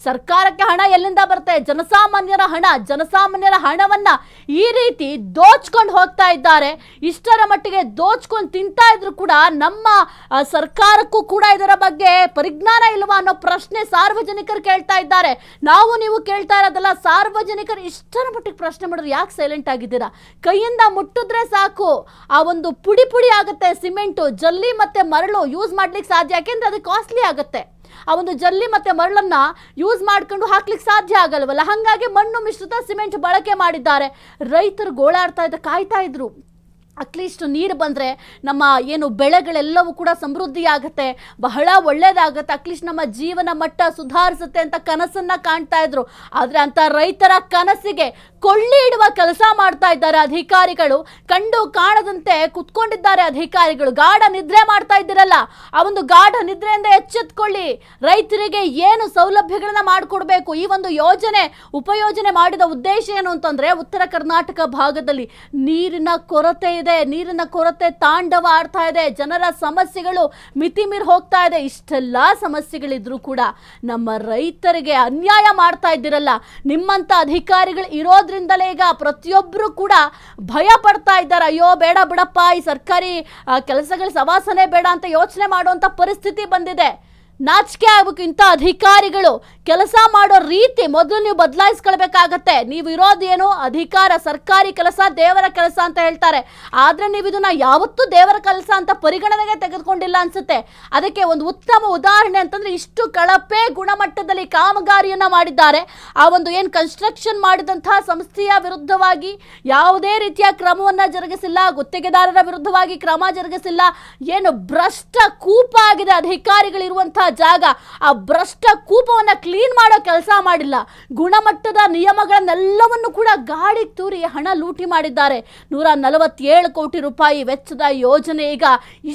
ಸರ್ಕಾರಕ್ಕೆ ಹಣ ಎಲ್ಲಿಂದ ಬರುತ್ತೆ? ಜನಸಾಮಾನ್ಯರ ಹಣವನ್ನ ಈ ರೀತಿ ದೋಚ್ಕೊಂಡು ಹೋಗ್ತಾ ಇದ್ದಾರೆ. ಇಷ್ಟರ ಮಟ್ಟಿಗೆ ದೋಚ್ಕೊಂಡು ತಿಂತಾ ಇದ್ರು ಕೂಡ ನಮ್ಮ ಸರ್ಕಾರಕ್ಕೂ ಕೂಡ ಇದರ ಬಗ್ಗೆ ಪರಿಜ್ಞಾನ ಇಲ್ವಾ ಅನ್ನೋ ಪ್ರಶ್ನೆ ಸಾರ್ವಜನಿಕರು ಕೇಳ್ತಾ ಇದ್ದಾರೆ. ನಾವು ನೀವು ಕೇಳ್ತಾ ಇರೋದಲ್ಲ, ಸಾರ್ವಜನಿಕರು ಇಷ್ಟರ ಮಟ್ಟಿಗೆ ಪ್ರಶ್ನೆ ಮಾಡಿದ್ರು. ಯಾಕೆ ಸೈಲೆಂಟ್ ಆಗಿದ್ದೀರಾ? ಕೈಯಿಂದ ಮುಟ್ಟಿದ್ರೆ ಸಾಕು ಆ ಒಂದು ಪುಡಿ ಆಗುತ್ತೆ. ಸಿಮೆಂಟು, ಜಲ್ಲಿ ಮತ್ತೆ ಮರಳು ಯೂಸ್ ಮಾಡ್ಲಿಕ್ಕೆ ಸಾಧ್ಯ. ಯಾಕೆಂದ್ರೆ ಅದು ಕಾಸ್ಟ್ಲಿ ಆಗುತ್ತೆ. ಆ ಒಂದು ಜಲ್ಲಿ ಮತ್ತೆ ಮರಳನ್ನ ಯೂಸ್ ಮಾಡ್ಕೊಂಡು ಹಾಕ್ಲಿಕ್ಕೆ ಸಾಧ್ಯ ಆಗಲ್ವಲ್ಲ. ಹಾಗಾಗಿ ಮಣ್ಣು ಮಿಶ್ರಿತ ಸಿಮೆಂಟ್ ಬಳಕೆ ಮಾಡಿದ್ದಾರೆ. ರೈತರು ಗೋಳಾಡ್ತಾ ಕಾಯ್ತಾ ಇದ್ರು. ಅಟ್ಲೀಸ್ಟ್ ನೀರು ಬಂದರೆ ನಮ್ಮ ಏನು ಬೆಳೆಗಳೆಲ್ಲವೂ ಕೂಡ ಸಮೃದ್ಧಿ ಆಗುತ್ತೆ, ಬಹಳ ಒಳ್ಳೆಯದಾಗುತ್ತೆ, ಅಟ್ಲೀಸ್ಟ್ ನಮ್ಮ ಜೀವನ ಮಟ್ಟ ಸುಧಾರಿಸುತ್ತೆ ಅಂತ ಕನಸನ್ನು ಕಾಣ್ತಾ ಇದ್ರು. ಆದರೆ ಅಂಥ ರೈತರ ಕನಸಿಗೆ ಕೊಳ್ಳಿ ಇಡುವ ಕೆಲಸ ಮಾಡ್ತಾ ಇದ್ದಾರೆ ಅಧಿಕಾರಿಗಳು. ಕಂಡು ಕಾಣದಂತೆ ಕುತ್ಕೊಂಡಿದ್ದಾರೆ ಅಧಿಕಾರಿಗಳು. ಗಾಢ ನಿದ್ರೆ ಮಾಡ್ತಾ ಇದ್ದೀರಲ್ಲ, ಆ ಒಂದು ಗಾಢ ನಿದ್ರೆಯಿಂದ ಎಚ್ಚೆತ್ಕೊಳ್ಳಿ. ರೈತರಿಗೆ ಏನು ಸೌಲಭ್ಯಗಳನ್ನ ಮಾಡಿಕೊಡ್ಬೇಕು, ಈ ಒಂದು ಉಪಯೋಜನೆ ಮಾಡಿದ ಉದ್ದೇಶ ಏನು ಅಂತಂದ್ರೆ, ಉತ್ತರ ಕರ್ನಾಟಕ ಭಾಗದಲ್ಲಿ ನೀರಿನ ಕೊರತೆ ಇದೆ, ನೀರಿನ ಕೊರತೆ ತಾಂಡವ ಆಡ್ತಾ ಇದೆ, ಜನರ ಸಮಸ್ಯೆಗಳು ಮಿತಿ ಮೀರಿ ಹೋಗ್ತಾ ಇದೆ. ಇಷ್ಟೆಲ್ಲ ಸಮಸ್ಯೆಗಳಿದ್ರು ಕೂಡ ನಮ್ಮ ರೈತರಿಗೆ ಅನ್ಯಾಯ ಮಾಡ್ತಾ ಇದ್ದೀರಲ್ಲ. ನಿಮ್ಮಂತ ಅಧಿಕಾರಿಗಳು ಇರೋದ್ರಿಂದಲೇ ಈಗ ಪ್ರತಿಯೊಬ್ಬರು ಕೂಡ ಭಯ ಪಡ್ತಾ ಇದ್ದಾರೆ. ಅಯ್ಯೋ ಬೇಡ ಬಿಡಪ್ಪ, ಈ ಸರ್ಕಾರಿ ಕೆಲಸಗಳ ಸವಾಸನೆ ಬೇಡ ಅಂತ ಯೋಚನೆ ಮಾಡುವಂತ ಪರಿಸ್ಥಿತಿ ಬಂದಿದೆ. ನಾಚಿಕೆ ಆಗ್ಬೇಕು. ಇಂಥ ಅಧಿಕಾರಿಗಳು ಕೆಲಸ ಮಾಡೋ ರೀತಿ ಮೊದಲು ನೀವು ಬದಲಾಯಿಸ್ಕೊಳ್ಬೇಕಾಗತ್ತೆ. ನೀವು ಇರೋದೇನು ಅಧಿಕಾರ, ಸರ್ಕಾರಿ ಕೆಲಸ ದೇವರ ಕೆಲಸ ಅಂತ ಹೇಳ್ತಾರೆ. ಆದ್ರೆ ನೀವು ಇದನ್ನ ಯಾವತ್ತೂ ದೇವರ ಕೆಲಸ ಅಂತ ಪರಿಗಣನೆಗೆ ತೆಗೆದುಕೊಂಡಿಲ್ಲ ಅನ್ಸುತ್ತೆ. ಅದಕ್ಕೆ ಒಂದು ಉತ್ತಮ ಉದಾಹರಣೆ ಅಂತಂದ್ರೆ ಇಷ್ಟು ಕಳಪೆ ಗುಣಮಟ್ಟದಲ್ಲಿ ಕಾಮಗಾರಿಯನ್ನ ಮಾಡಿದ್ದಾರೆ. ಆ ಒಂದು ಏನು ಕನ್ಸ್ಟ್ರಕ್ಷನ್ ಮಾಡಿದಂತಹ ಸಂಸ್ಥೆಯ ವಿರುದ್ಧವಾಗಿ ಯಾವುದೇ ರೀತಿಯ ಕ್ರಮವನ್ನ ಜರುಗಿಸಿಲ್ಲ, ಗುತ್ತಿಗೆದಾರರ ವಿರುದ್ಧವಾಗಿ ಕ್ರಮ ಜರುಗಿಸಿಲ್ಲ. ಏನು ಭ್ರಷ್ಟ ಕೂಪ ಆಗಿದೆ ಅಧಿಕಾರಿಗಳಿರುವಂತಹ ಜಾಗ. ಆ ಭ್ರಷ್ಟ ಕೂಪವನ್ನ ಕ್ಲೀನ್ ಮಾಡೋ ಕೆಲಸ ಮಾಡಿಲ್ಲ. ಗುಣಮಟ್ಟದ ನಿಯಮಗಳನ್ನೆಲ್ಲವನ್ನು ಕೂಡ ಗಾಳಿ ತೂರಿ ಹಣ ಲೂಟಿ ಮಾಡಿದ್ದಾರೆ. 147 ಕೋಟಿ ರೂಪಾಯಿ ವೆಚ್ಚದ ಯೋಜನೆ ಈಗ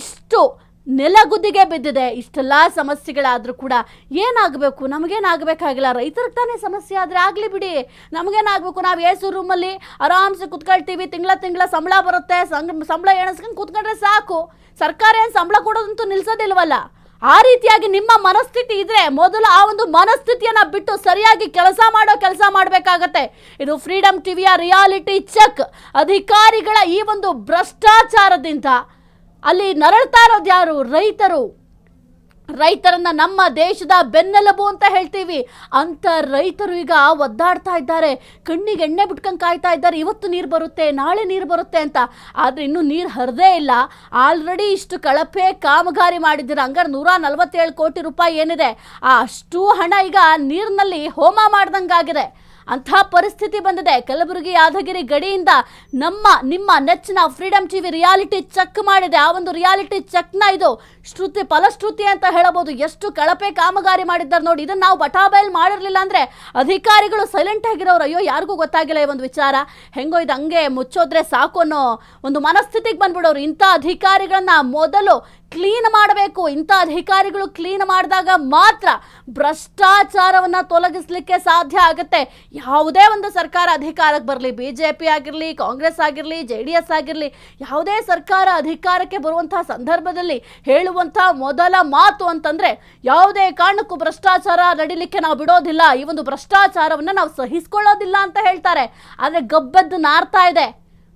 ಇಷ್ಟು ನೆಲಗುದಿಗೆ ಬಿದ್ದಿದೆ. ಇಷ್ಟೆಲ್ಲ ಸಮಸ್ಯೆಗಳಾದರೂ ಕೂಡ ಏನಾಗಬೇಕು? ನಮಗೇನಾಗಬೇಕಾಗಿಲ್ಲ. ರೈತರಿಗೆ ತಾನೇ ಸಮಸ್ಯೆ ಆದರೆ ಆಗಲಿ ಬಿಡಿ, ನಮಗೇನಾಗಬೇಕು? ನಾವು ಏಸು ರೂಮಲ್ಲಿ ಆರಾಮ್ಸೆ ಕುತ್ಕೊಳ್ತೀವಿ, ತಿಂಗಳ ಸಂಬಳ ಬರುತ್ತೆ, ಸಂಬಳ ಎಣಿಸ್ಕೊಂಡು ಕುತ್ಕೊಂಡ್ರೆ ಸಾಕು. ಸರ್ಕಾರ ಏನು ಸಂಬಳ ಕೊಡೋದಂತೂ ನಿಲ್ಸೋದಿಲ್ವಲ್ಲ. ಆ ರೀತಿಯಾಗಿ ನಿಮ್ಮ ಮನಸ್ಥಿತಿ ಇದ್ರೆ ಮೊದಲು ಆ ಒಂದು ಮನಸ್ಥಿತಿಯನ್ನ ಬಿಟ್ಟು ಸರಿಯಾಗಿ ಕೆಲಸ ಮಾಡಬೇಕಾಗತ್ತೆ. ಇದು ಫ್ರೀಡಮ್ ಟಿವಿಯ ರಿಯಾಲಿಟಿ ಚೆಕ್. ಅಧಿಕಾರಿಗಳ ಈ ಒಂದು ಭ್ರಷ್ಟಾಚಾರದಿಂದ ಅಲ್ಲಿ ನರಳ್ತಾ ಇರೋದು ಯಾರು? ರೈತರನ್ನ ನಮ್ಮ ದೇಶದ ಬೆನ್ನೆಲುಬು ಅಂತ ಹೇಳ್ತೀವಿ. ಅಂತ ರೈತರು ಈಗ ಒದ್ದಾಡ್ತಾ ಇದ್ದಾರೆ, ಕಣ್ಣಿಗೆ ಎಣ್ಣೆ ಬಿಟ್ಕೊಂಡು ಕಾಯ್ತಾ ಇದ್ದಾರೆ. ಇವತ್ತು ನೀರು ಬರುತ್ತೆ, ನಾಳೆ ನೀರು ಬರುತ್ತೆ ಅಂತ. ಆದರೆ ಇನ್ನೂ ನೀರು ಹರಿದೇ ಇಲ್ಲ. ಆಲ್ರೆಡಿ ಇಷ್ಟು ಕಳಪೆ ಕಾಮಗಾರಿ ಮಾಡಿದ್ದೀರ. ಹಂಗಾರೆ 147 ಕೋಟಿ ರೂಪಾಯಿ ಏನಿದೆ, ಅಷ್ಟು ಹಣ ಈಗ ನೀರಿನಲ್ಲಿ ಹೋಮ ಮಾಡ್ದಂಗಾಗಿದೆ. ಅಂಥ ಪರಿಸ್ಥಿತಿ ಬಂದಿದೆ. ಕಲಬುರಗಿ ಯಾದಗಿರಿ ಗಡಿಯಿಂದ ನಿಮ್ಮ ನೆಚ್ಚಿನ ಫ್ರೀಡಮ್ ಟಿವಿ ರಿಯಾಲಿಟಿ ಚೆಕ್ ಮಾಡಿದೆ. ಆ ಒಂದು ರಿಯಾಲಿಟಿ ಚೆಕ್ನ ಇದು ಫಲಶ್ರುತಿ ಅಂತ ಹೇಳಬಹುದು. ಎಷ್ಟು ಕಳಪೆ ಕಾಮಗಾರಿ ಮಾಡಿದ್ದಾರೆ ನೋಡಿ. ಇದನ್ನ ನಾವು ಬಟಾಬೈಲ್ ಮಾಡಿರಲಿಲ್ಲ ಅಂದ್ರೆ ಅಧಿಕಾರಿಗಳು ಸೈಲೆಂಟ್ ಆಗಿರೋರು, ಅಯ್ಯೋ ಯಾರಿಗೂ ಗೊತ್ತಾಗಿಲ್ಲ ಈ ಒಂದು ವಿಚಾರ, ಹೆಂಗೋ ಇದು ಹಂಗೆ ಮುಚ್ಚೋದ್ರೆ ಸಾಕು ಅನ್ನೋ ಒಂದು ಮನಸ್ಥಿತಿಗೆ ಬಂದ್ಬಿಡೋರು. ಇಂಥ ಅಧಿಕಾರಿಗಳನ್ನ ಮೊದಲು ಕ್ಲೀನ್ ಮಾಡಬೇಕು. ಇಂಥ ಅಧಿಕಾರಿಗಳು ಕ್ಲೀನ್ ಮಾಡಿದಾಗ ಮಾತ್ರ ಭ್ರಷ್ಟಾಚಾರವನ್ನ ತೊಲಗಿಸ್ಲಿಕ್ಕೆ ಸಾಧ್ಯ ಆಗುತ್ತೆ. ಯಾವುದೇ ಒಂದು ಸರ್ಕಾರ ಅಧಿಕಾರಕ್ಕೆ ಬರಲಿ, BJP ಆಗಿರಲಿ, ಕಾಂಗ್ರೆಸ್ ಆಗಿರಲಿ, JDS ಆಗಿರಲಿ, ಯಾವುದೇ ಸರ್ಕಾರ ಅಧಿಕಾರಕ್ಕೆ ಬರುವಂತಹ ಸಂದರ್ಭದಲ್ಲಿ ಹೇಳುವಂತಹ ಮೊದಲ ಮಾತು ಅಂತಂದ್ರೆ ಯಾವುದೇ ಕಾರಣಕ್ಕೂ ಭ್ರಷ್ಟಾಚಾರ ನಡಿಲಿಕ್ಕೆ ನಾವು ಬಿಡೋದಿಲ್ಲ, ಈ ಒಂದು ಭ್ರಷ್ಟಾಚಾರವನ್ನ ನಾವು ಸಹಿಸ್ಕೊಳ್ಳೋದಿಲ್ಲ ಅಂತ ಹೇಳ್ತಾರೆ. ಆದ್ರೆ ಗಬ್ಬೆದ್ದು ನಾರ್ತಾ ಇದೆ.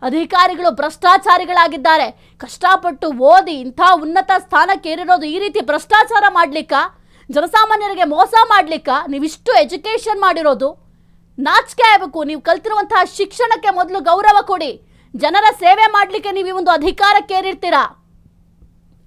ಅಧಿಕಾರಿಗಳು ಭ್ರಷ್ಟಾಚಾರಿಗಳಾಗಿದ್ದಾರೆ. ಕಷ್ಟಪಟ್ಟು ಓದಿ ಇಂಥ ಉನ್ನತ ಸ್ಥಾನಕ್ಕೆ ಏರಿರೋದು ಈ ರೀತಿ ಭ್ರಷ್ಟಾಚಾರ ಮಾಡ್ಲಿಕ್ಕ, ಜನಸಾಮಾನ್ಯರಿಗೆ ಮೋಸ ಮಾಡ್ಲಿಕ್ಕ ನೀವಿಷ್ಟು ಎಜುಕೇಶನ್ ಮಾಡಿರೋದು? ನಾಚಿಕೆ ಆಗಬೇಕು. ನೀವು ಕಲ್ತಿರುವಂತಹ ಶಿಕ್ಷಣಕ್ಕೆ ಮೊದಲು ಗೌರವ ಕೊಡಿ. ಜನರ ಸೇವೆ ಮಾಡಲಿಕ್ಕೆ ನೀವು ಈ ಒಂದು ಅಧಿಕಾರಕ್ಕೆ ಏರಿರ್ತೀರಾ.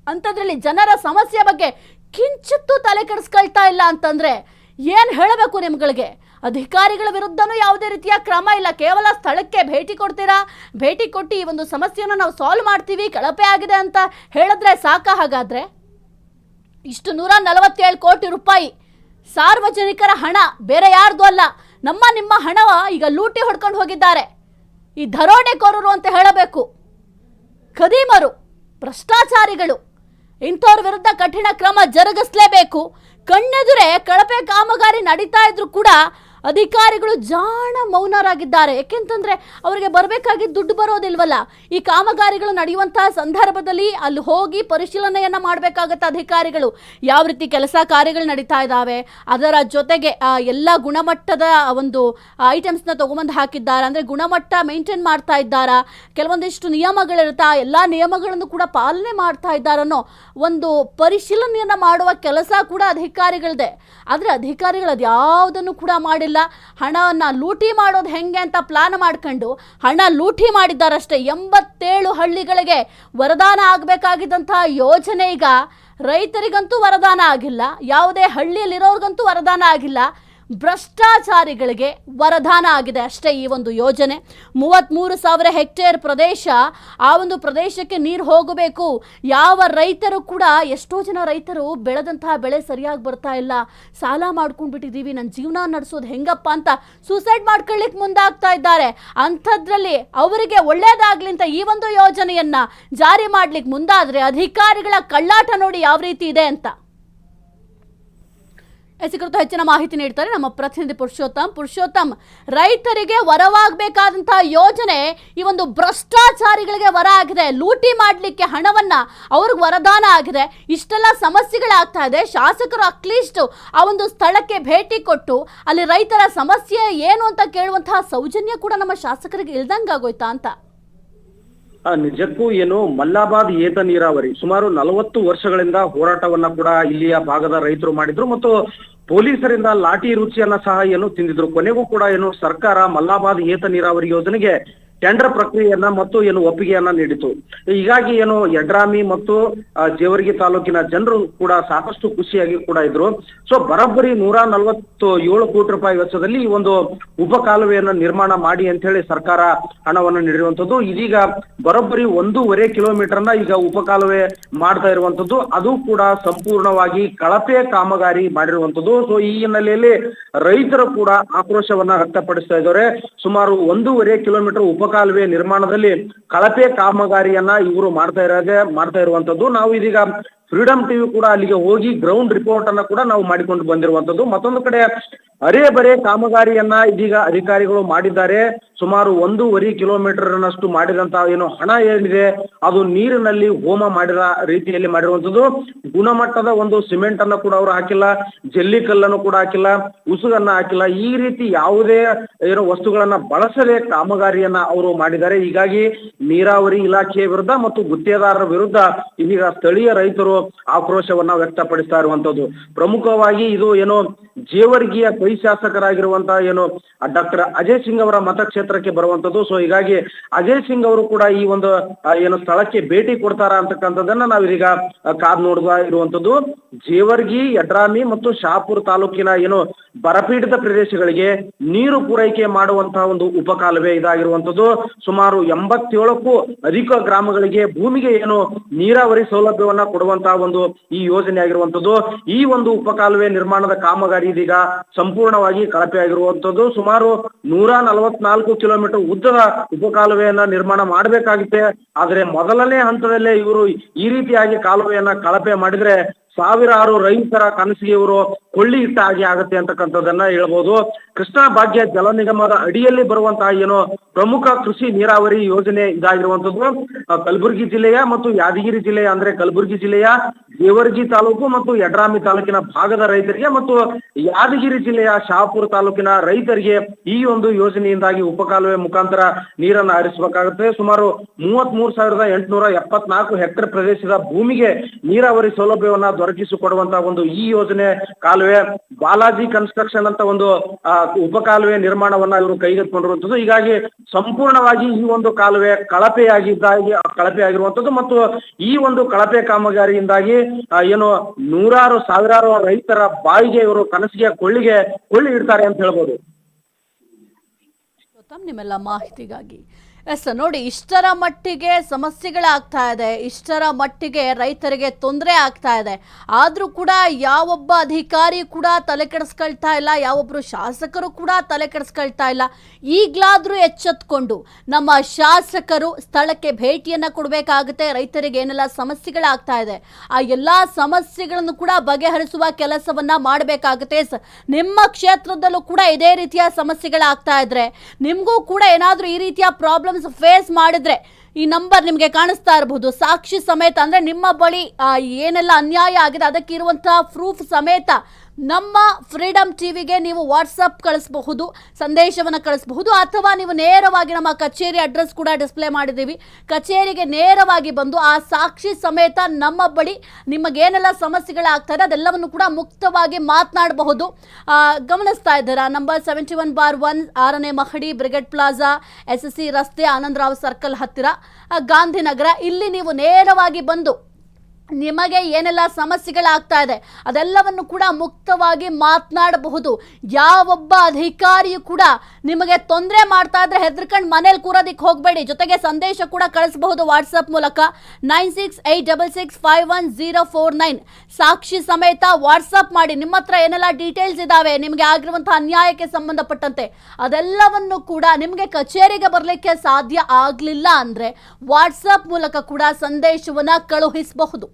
ಅಂಥದ್ರಲ್ಲಿ ಜನರ ಸಮಸ್ಯೆ ಬಗ್ಗೆ ಕಿಂಚಿತ್ತೂ ತಲೆ ಕೆಡಿಸ್ಕೊಳ್ತಾ ಇಲ್ಲ ಅಂತಂದ್ರೆ ಏನು ಹೇಳಬೇಕು ನಿಮ್ಗಳಿಗೆ? ಅಧಿಕಾರಿಗಳ ವಿರುದ್ಧನೂ ಯಾವುದೇ ರೀತಿಯ ಕ್ರಮ ಇಲ್ಲ. ಕೇವಲ ಸ್ಥಳಕ್ಕೆ ಭೇಟಿ ಕೊಡ್ತೀರಾ, ಭೇಟಿ ಕೊಟ್ಟು ಈ ಒಂದು ಸಮಸ್ಯೆಯನ್ನು ನಾವು ಸಾಲ್ವ್ ಮಾಡ್ತೀವಿ, ಕಳಪೆ ಆಗಿದೆ ಅಂತ ಹೇಳಿದ್ರೆ ಸಾಕ? ಹಾಗಾದ್ರೆ ಇಷ್ಟು 147 ಕೋಟಿ ರೂಪಾಯಿ ಸಾರ್ವಜನಿಕರ ಹಣ, ಬೇರೆ ಯಾರ್ದು ಅಲ್ಲ, ನಿಮ್ಮ ಹಣವ ಈಗ ಲೂಟಿ ಹೊಡ್ಕೊಂಡು ಹೋಗಿದ್ದಾರೆ ಈ ದರೋಡೆಕೋರರು ಅಂತ ಹೇಳಬೇಕು. ಖದೀಮರು, ಭ್ರಷ್ಟಾಚಾರಿಗಳು, ಇಂಥವ್ರ ವಿರುದ್ಧ ಕಠಿಣ ಕ್ರಮ ಜರುಗಿಸಲೇಬೇಕು. ಕಣ್ಣೆದುರೇ ಕಳಪೆ ಕಾಮಗಾರಿ ನಡೀತಾ ಇದ್ರು ಕೂಡ ಅಧಿಕಾರಿಗಳು ಜಾಣ ಮೌನರಾಗಿದ್ದಾರೆ. ಯಾಕೆಂತಂದ್ರೆ ಅವರಿಗೆ ಬರಬೇಕಾಗಿ ದುಡ್ಡು ಬರೋದಿಲ್ವಲ್ಲ. ಈ ಕಾಮಗಾರಿಗಳು ನಡೆಯುವಂತಹ ಸಂದರ್ಭದಲ್ಲಿ ಅಲ್ಲಿ ಹೋಗಿ ಪರಿಶೀಲನೆಯನ್ನ ಮಾಡಬೇಕಾಗತ್ತೆ ಅಧಿಕಾರಿಗಳು. ಯಾವ ರೀತಿ ಕೆಲಸ ಕಾರ್ಯಗಳು ನಡೀತಾ ಇದ್ದಾವೆ, ಅದರ ಜೊತೆಗೆ ಎಲ್ಲ ಗುಣಮಟ್ಟದ ಒಂದು ಐಟಮ್ಸ್ನ ತಗೊಂಬಂದು ಹಾಕಿದ್ದಾರೆ, ಅಂದ್ರೆ ಗುಣಮಟ್ಟ ಮೇಂಟೈನ್ ಮಾಡ್ತಾ ಇದ್ದಾರಾ, ಕೆಲವೊಂದಿಷ್ಟು ನಿಯಮಗಳಿರುತ್ತೆ, ಆ ಎಲ್ಲ ನಿಯಮಗಳನ್ನು ಕೂಡ ಪಾಲನೆ ಮಾಡ್ತಾ ಇದ್ದಾರನ್ನೋ ಒಂದು ಪರಿಶೀಲನೆಯನ್ನ ಮಾಡುವ ಕೆಲಸ ಕೂಡ ಅಧಿಕಾರಿಗಳದೆ. ಆದ್ರೆ ಅಧಿಕಾರಿಗಳು ಅದ್ಯಾವುದನ್ನು ಕೂಡ ಮಾಡಿಲ್ಲ. ಹಣವನ್ನ ಲೂಟಿ ಮಾಡೋದು ಹೆಂಗೆ ಅಂತ ಪ್ಲಾನ್ ಮಾಡ್ಕೊಂಡು ಹಣ ಲೂಟಿ ಮಾಡಿದ್ದಾರಷ್ಟೇ. 87 ಹಳ್ಳಿಗಳಿಗೆ ವರದಾನ ಆಗಬೇಕಾಗಿದ್ದಂತಹ ಯೋಜನೆ ಈಗ ರೈತರಿಗಂತೂ ವರದಾನ ಆಗಿಲ್ಲ, ಯಾವುದೇ ಹಳ್ಳಿಯಲ್ಲಿರೋರ್ಗಂತೂ ವರದಾನ ಆಗಿಲ್ಲ, ಭ್ರಷ್ಟಾಚಾರಿಗಳಿಗೆ ವರದಾನ ಆಗಿದೆ ಅಷ್ಟೇ ಈ ಒಂದು ಯೋಜನೆ. 33,000 ಹೆಕ್ಟೇರ್ ಪ್ರದೇಶ, ಆ ಒಂದು ಪ್ರದೇಶಕ್ಕೆ ನೀರು ಹೋಗಬೇಕು. ಯಾವ ರೈತರು ಕೂಡ, ಎಷ್ಟೋ ಜನ ರೈತರು ಬೆಳೆದಂತಹ ಬೆಳೆ ಸರಿಯಾಗಿ ಬರ್ತಾ ಇಲ್ಲ, ಸಾಲ ಮಾಡ್ಕೊಂಡ್ಬಿಟ್ಟಿದ್ದೀವಿ, ನನ್ನ ಜೀವನ ನಡೆಸೋದು ಹೆಂಗಪ್ಪ ಅಂತ ಸೂಸೈಡ್ ಮಾಡ್ಕೊಳ್ಳಿಕ್ಕೆ ಮುಂದಾಗ್ತಾ ಇದ್ದಾರೆ. ಅಂಥದ್ರಲ್ಲಿ ಅವರಿಗೆ ಒಳ್ಳೇದಾಗ್ಲಿ ಅಂತ ಈ ಒಂದು ಯೋಜನೆಯನ್ನ ಜಾರಿ ಮಾಡ್ಲಿಕ್ಕೆ ಮುಂದಾದ್ರೆ ಅಧಿಕಾರಿಗಳ ಕಳ್ಳಾಟ ನೋಡಿ ಯಾವ ರೀತಿ ಇದೆ ಅಂತ. ಕುರಿತು ಹೆಚ್ಚಿನ ಮಾಹಿತಿ ನೀಡ್ತಾರೆ ನಮ್ಮ ಪ್ರತಿನಿಧಿ ಪುರುಷೋತ್ತಮ್. ರೈತರಿಗೆ ವರವಾಗಬೇಕಾದಂತಹ ಯೋಜನೆ ಈ ಒಂದು ಭ್ರಷ್ಟಾಚಾರಿಗಳಿಗೆ ವರ ಆಗಿದೆ. ಲೂಟಿ ಮಾಡಲಿಕ್ಕೆ ಹಣವನ್ನ ಅವ್ರಿಗೆ ವರದಾನ ಆಗಿದೆ. ಇಷ್ಟೆಲ್ಲ ಸಮಸ್ಯೆಗಳಾಗ್ತಾ ಇದೆ. ಶಾಸಕರು ಅಟ್ಲೀಸ್ಟ್ ಆ ಒಂದು ಸ್ಥಳಕ್ಕೆ ಭೇಟಿ ಕೊಟ್ಟು ಅಲ್ಲಿ ರೈತರ ಸಮಸ್ಯೆ ಏನು ಅಂತ ಕೇಳುವಂತಹ ಸೌಜನ್ಯ ಕೂಡ ನಮ್ಮ ಶಾಸಕರಿಗೆ ಇಲ್ದಂಗಾಗೋಯ್ತಾ ಅಂತ? ನಿಜಕ್ಕೂ ಏನು ಮಲ್ಲಾಬಾದ್ ಏತ ನೀರಾವರಿ ಸುಮಾರು 40 ವರ್ಷಗಳಿಂದ ಹೋರಾಟವನ್ನ ಕೂಡ ಇಲ್ಲಿಯ ಭಾಗದ ರೈತರು ಮಾಡಿದ್ರು ಮತ್ತು ಪೊಲೀಸರಿಂದ ಲಾಠಿ ರುಚಿಯನ್ನ ಸಹ ಏನು ತಿಂದಿದ್ರು. ಕೊನೆಗೂ ಕೂಡ ಏನು ಸರ್ಕಾರ ಮಲ್ಲಾಬಾದ್ ಏತ ನೀರಾವರಿ ಯೋಜನೆಗೆ ಟೆಂಡರ್ ಪ್ರಕ್ರಿಯೆಯನ್ನ ಮತ್ತು ಏನು ಒಪ್ಪಿಗೆಯನ್ನ ನೀಡಿತು. ಹೀಗಾಗಿ ಏನು ಯಡ್ರಾಮಿ ಮತ್ತು ಜೇವರ್ಗಿ ತಾಲೂಕಿನ ಜನರು ಕೂಡ ಸಾಕಷ್ಟು ಖುಷಿಯಾಗಿ ಕೂಡ ಇದ್ರು. ಸೊ ಬರೋಬ್ಬರಿ 147 ಕೋಟಿ ರೂಪಾಯಿ ವೆಚ್ಚದಲ್ಲಿ ಈ ಒಂದು ಉಪ ಕಾಲುವೆಯನ್ನ ನಿರ್ಮಾಣ ಮಾಡಿ ಅಂತ ಹೇಳಿ ಸರ್ಕಾರ ಹಣವನ್ನು ನೀಡಿರುವಂತದ್ದು. ಇದೀಗ ಬರೋಬ್ಬರಿ 1.5 ಕಿಲೋಮೀಟರ್ನ ಈಗ ಉಪ ಕಾಲುವೆ ಮಾಡ್ತಾ ಇರುವಂತದ್ದು, ಅದು ಕೂಡ ಸಂಪೂರ್ಣವಾಗಿ ಕಳಪೆ ಕಾಮಗಾರಿ ಮಾಡಿರುವಂತದ್ದು. ಸೊ ಈ ಹಿನ್ನೆಲೆಯಲ್ಲಿ ರೈತರು ಕೂಡ ಆಕ್ರೋಶವನ್ನ ವ್ಯಕ್ತಪಡಿಸ್ತಾ ಇದ್ದಾರೆ. ಸುಮಾರು 1.5 ಕಿಲೋಮೀಟರ್ ಉಪ ಕಾಲುವೆ ನಿರ್ಮಾಣದಲ್ಲಿ ಕಳಪೆ ಕಾಮಗಾರಿಯನ್ನ ಇವರು ಮಾಡ್ತಾ ಇರುವಂತದ್ದು. ನಾವು ಇದೀಗ ಫ್ರೀಡಂ ಟಿವಿ ಕೂಡ ಅಲ್ಲಿಗೆ ಹೋಗಿ ಗ್ರೌಂಡ್ ರಿಪೋರ್ಟ್ ಅನ್ನ ಕೂಡ ನಾವು ಮಾಡಿಕೊಂಡು ಬಂದಿರುವಂತದ್ದು. ಮತ್ತೊಂದು ಕಡೆ ಅರೆ ಬರೆ ಕಾಮಗಾರಿಯನ್ನ ಇದೀಗ ಅಧಿಕಾರಿಗಳು ಮಾಡಿದ್ದಾರೆ. ಸುಮಾರು 1.5 ಕಿಲೋಮೀಟರ್ನಷ್ಟು ಮಾಡಿದಂತಹ ಏನು ಹಣ ಏನಿದೆ ಅದು ನೀರಿನಲ್ಲಿ ಹೋಮ ಮಾಡಿದ ರೀತಿಯಲ್ಲಿ ಮಾಡಿರುವಂತದ್ದು. ಗುಣಮಟ್ಟದ ಒಂದು ಸಿಮೆಂಟ್ ಅನ್ನ ಕೂಡ ಅವರು ಹಾಕಿಲ್ಲ, ಜಲ್ಲಿ ಕಲ್ಲನ್ನು ಕೂಡ ಹಾಕಿಲ್ಲ, ಉಸುಗನ್ನ ಹಾಕಿಲ್ಲ. ಈ ರೀತಿ ಯಾವುದೇ ಏನೋ ವಸ್ತುಗಳನ್ನ ಬಳಸದೆ ಕಾಮಗಾರಿಯನ್ನ ಅವರು ಮಾಡಿದ್ದಾರೆ. ಹೀಗಾಗಿ ನೀರಾವರಿ ಇಲಾಖೆಯ ವಿರುದ್ಧ ಮತ್ತು ಗುತ್ತೇದಾರರ ವಿರುದ್ಧ ಇದೀಗ ಸ್ಥಳೀಯ ರೈತರು ಆಕ್ರೋಶವನ್ನ ವ್ಯಕ್ತಪಡಿಸ್ತಾ ಇರುವಂತದ್ದು. ಪ್ರಮುಖವಾಗಿ ಇದು ಏನು ಜೇವರ್ಗಿಯ ಕೈ ಶಾಸಕರಾಗಿರುವಂತಹ ಏನು ಡಾಕ್ಟರ್ ಅಜಯ್ ಸಿಂಗ್ ಅವರ ಮತಕ್ಷೇತ್ರಕ್ಕೆ ಬರುವಂತದ್ದು. ಸೊ ಹೀಗಾಗಿ ಅಜಯ್ ಸಿಂಗ್ ಅವರು ಕೂಡ ಈ ಒಂದು ಏನು ಸ್ಥಳಕ್ಕೆ ಭೇಟಿ ಕೊಡ್ತಾರ ಅಂತಕ್ಕಂಥದ್ದನ್ನ ನಾವೀಗ ಕಾದ್ ನೋಡ್ತಾ ಇರುವಂತದ್ದು. ಜೇವರ್ಗಿ, ಯಡ್ರಾಮಿ ಮತ್ತು ಶಹಾಪುರ ತಾಲೂಕಿನ ಏನು ಬರಪೀಡಿತ ಪ್ರದೇಶಗಳಿಗೆ ನೀರು ಪೂರೈಕೆ ಮಾಡುವಂತಹ ಒಂದು ಉಪ ಕಾಲುವೆ ಇದಾಗಿರುವಂತದ್ದು. ಸುಮಾರು 87ಕ್ಕೂ ಅಧಿಕ ಗ್ರಾಮಗಳಿಗೆ ಭೂಮಿಗೆ ಏನು ನೀರಾವರಿ ಸೌಲಭ್ಯವನ್ನ ಕೊಡುವಂತಹ ಒಂದು ಈ ಯೋಜನೆ ಆಗಿರುವಂತದ್ದು. ಈ ಒಂದು ಉಪ ಕಾಲುವೆ ನಿರ್ಮಾಣದ ಕಾಮಗಾರಿ ಇದೀಗ ಸಂಪೂರ್ಣವಾಗಿ ಕಳಪೆ ಆಗಿರುವಂತದ್ದು. ಸುಮಾರು 144 ಕಿಲೋಮೀಟರ್ ಉದ್ದದ ಉಪ ಕಾಲುವೆಯನ್ನ ನಿರ್ಮಾಣ ಮಾಡಬೇಕಾಗುತ್ತೆ. ಆದ್ರೆ ಮೊದಲನೇ ಹಂತದಲ್ಲೇ ಇವರು ಈ ರೀತಿಯಾಗಿ ಕಾಲುವೆಯನ್ನ ಕಳಪೆ ಮಾಡಿದ್ರೆ ಸಾವಿರಾರು ರೈತರ ಕನಸಿಗೆ ಇವರು ಕೊಳ್ಳಿ ಇಟ್ಟ ಹಾಗೆ ಆಗುತ್ತೆ ಅಂತಕ್ಕಂಥದ್ದನ್ನ ಹೇಳ್ಬೋದು. ಕೃಷ್ಣಾ ಭಾಗ್ಯ ಜಲ ನಿಗಮದ ಅಡಿಯಲ್ಲಿ ಬರುವಂತಹ ಏನು ಪ್ರಮುಖ ಕೃಷಿ ನೀರಾವರಿ ಯೋಜನೆ ಇದಾಗಿರುವಂತದ್ದು. ಕಲಬುರಗಿ ಜಿಲ್ಲೆಯ ಮತ್ತು ಯಾದಗಿರಿ ಜಿಲ್ಲೆಯ ಅಂದ್ರೆ ಕಲಬುರಗಿ ಜಿಲ್ಲೆಯ ಜೇವರ್ಗಿ ತಾಲೂಕು ಮತ್ತು ಯಡ್ರಾಮಿ ತಾಲೂಕಿನ ಭಾಗದ ರೈತರಿಗೆ ಮತ್ತು ಯಾದಗಿರಿ ಜಿಲ್ಲೆಯ ಶಹಾಪುರ ತಾಲೂಕಿನ ರೈತರಿಗೆ ಈ ಒಂದು ಯೋಜನೆಯಿಂದಾಗಿ ಉಪಕಾಲುವೆ ಮುಖಾಂತರ ನೀರನ್ನು ಹರಿಸಬೇಕಾಗುತ್ತೆ. ಸುಮಾರು 33,874 ಹೆಕ್ಟೇರ್ ಪ್ರದೇಶದ ಭೂಮಿಗೆ ನೀರಾವರಿ ಸೌಲಭ್ಯವನ್ನ ದೊರಕಿಸಿಕೊಡುವಂತಹ ಒಂದು ಈ ಯೋಜನೆ ಕಾಲುವೆ ಬಾಲಾಜಿ ಕನ್ಸ್ಟ್ರಕ್ಷನ್ ಅಂತ ಒಂದು ಉಪ ಕಾಲುವೆ ನಿರ್ಮಾಣವನ್ನ ಇವರು ಕೈಗೆತ್ತಿಕೊಂಡಿರುವಂತದ್ದು. ಹೀಗಾಗಿ ಸಂಪೂರ್ಣವಾಗಿ ಈ ಒಂದು ಕಾಲುವೆ ಕಳಪೆ ಆಗಿರುವಂತದ್ದು ಮತ್ತು ಈ ಒಂದು ಕಳಪೆ ಕಾಮಗಾರಿಯಿಂದಾಗಿ ಏನು ನೂರಾರು ಸಾವಿರಾರು ರೈತರ ಬಾಯಿಗೆ ಇವರು ಕನಸಿಗೆ ಕೊಳ್ಳಿ ಇಡ್ತಾರೆ ಅಂತ ಹೇಳ್ಬೋದು. ನಿಮ್ಮೆಲ್ಲ ಮಾಹಿತಿಗಾಗಿ ನೋಡಿ, ಇಷ್ಟರ ಮಟ್ಟಿಗೆ ಸಮಸ್ಯೆಗಳಾಗ್ತಾ ಇದೆ, ಇಷ್ಟರ ಮಟ್ಟಿಗೆ ರೈತರಿಗೆ ತೊಂದರೆ ಆಗ್ತಾ ಇದೆ. ಆದರೂ ಕೂಡ ಯಾವೊಬ್ಬ ಅಧಿಕಾರಿ ಕೂಡ ತಲೆ ಕೆಡಿಸ್ಕೊಳ್ತಾ ಇಲ್ಲ, ಯಾವೊಬ್ಬರು ಶಾಸಕರು ಕೂಡ ತಲೆ ಕೆಡಿಸ್ಕೊಳ್ತಾ ಇಲ್ಲ. ಈಗಲಾದರೂ ಎಚ್ಚೆತ್ಕೊಂಡು ನಮ್ಮ ಶಾಸಕರು ಸ್ಥಳಕ್ಕೆ ಭೇಟಿಯನ್ನು ಕೊಡಬೇಕಾಗುತ್ತೆ. ರೈತರಿಗೆ ಏನೆಲ್ಲ ಸಮಸ್ಯೆಗಳಾಗ್ತಾ ಇದೆ ಆ ಎಲ್ಲ ಸಮಸ್ಯೆಗಳನ್ನು ಕೂಡ ಬಗೆಹರಿಸುವ ಕೆಲಸವನ್ನ ಮಾಡಬೇಕಾಗುತ್ತೆ. ನಿಮ್ಮ ಕ್ಷೇತ್ರದಲ್ಲೂ ಕೂಡ ಇದೇ ರೀತಿಯ ಸಮಸ್ಯೆಗಳಾಗ್ತಾ ಇದ್ರೆ, ನಿಮಗೂ ಕೂಡ ಏನಾದರೂ ಈ ರೀತಿಯ ಪ್ರಾಬ್ಲಮ್ ಫೇಸ್ ಮಾಡಿದ್ರೆ ಈ ನಂಬರ್ ನಿಮಗೆ ಕಾಣಿಸ್ತಾ ಇರಬಹುದು. ಸಾಕ್ಷಿ ಸಮೇತ ಅಂದ್ರೆ ನಿಮ್ಮ ಬಳಿ ಏನೆಲ್ಲ ಅನ್ಯಾಯ ಆಗಿದೆ ಅದಕ್ಕೆ ಇರುವಂತಹ ಪ್ರೂಫ್ ಸಮೇತ ನಮ್ಮ ಫ್ರೀಡಂ ಟಿವಿಗೆ ನೀವು ವಾಟ್ಸಪ್ ಕಳಿಸಬಹುದು, ಸಂದೇಶವನ್ನು ಕಳಿಸಬಹುದು, ಅಥವಾ ನೀವು ನೇರವಾಗಿ ನಮ್ಮ ಕಚೇರಿ ಅಡ್ರೆಸ್ ಕೂಡ ಡಿಸ್ಪ್ಲೇ ಮಾಡಿದ್ದೀವಿ. ಕಚೇರಿಗೆ ನೇರವಾಗಿ ಬಂದು ಆ ಸಾಕ್ಷಿ ಸಮೇತ ನಮ್ಮ ಬಳಿ ನಿಮಗೇನೆಲ್ಲ ಸಮಸ್ಯೆಗಳಾಗ್ತದೆ ಅದೆಲ್ಲವನ್ನು ಕೂಡ ಮುಕ್ತವಾಗಿ ಮಾತನಾಡಬಹುದು. ಗಮನಿಸ್ತಾ ಇದ್ದೀರಾ, ನಂಬರ್ 71/1 6ನೇ ಮಹಡಿ, ಬ್ರಿಗೇಡ್ ಪ್ಲಾಜಾ, SSC ರಸ್ತೆ, ಆನಂದರಾವ್ ಸರ್ಕಲ್ ಹತ್ತಿರ, ಗಾಂಧಿನಗರ. ಇಲ್ಲಿ ನೀವು ನೇರವಾಗಿ ಬಂದು ನಿಮಗೆ ಏನೆಲ್ಲ ಸಮಸ್ಯೆಗಳಾಗ್ತಾ ಇದೆ ಅದೆಲ್ಲವನ್ನು ಕೂಡ ಮುಕ್ತವಾಗಿ ಮಾತನಾಡಬಹುದು. ಯಾವೊಬ್ಬ ಅಧಿಕಾರಿಯು ಕೂಡ ನಿಮಗೆ ತೊಂದರೆ ಮಾಡ್ತಾ ಇದ್ರೆ ಹೆದರ್ಕೊಂಡು ಮನೇಲಿ ಕೂರೋದಕ್ಕೆ ಹೋಗಬೇಡಿ. ಜೊತೆಗೆ ಸಂದೇಶ ಕೂಡ ಕಳಿಸಬಹುದು ವಾಟ್ಸಪ್ ಮೂಲಕ 9686651049 ಸಾಕ್ಷಿ ಸಮೇತ ವಾಟ್ಸಪ್ ಮಾಡಿ. ನಿಮ್ಮ ಹತ್ರ ಏನೆಲ್ಲ ಡೀಟೇಲ್ಸ್ ಇದಾವೆ ನಿಮಗೆ ಆಗಿರುವಂತಹ ಅನ್ಯಾಯಕ್ಕೆ ಸಂಬಂಧಪಟ್ಟಂತೆ ಅದೆಲ್ಲವನ್ನು ಕೂಡ ನಿಮಗೆ ಕಚೇರಿಗೆ ಬರಲಿಕ್ಕೆ ಸಾಧ್ಯ ಆಗಲಿಲ್ಲ ಅಂದ್ರೆ ವಾಟ್ಸಪ್ ಮೂಲಕ ಕೂಡ ಸಂದೇಶವನ್ನ ಕಳುಹಿಸಬಹುದು.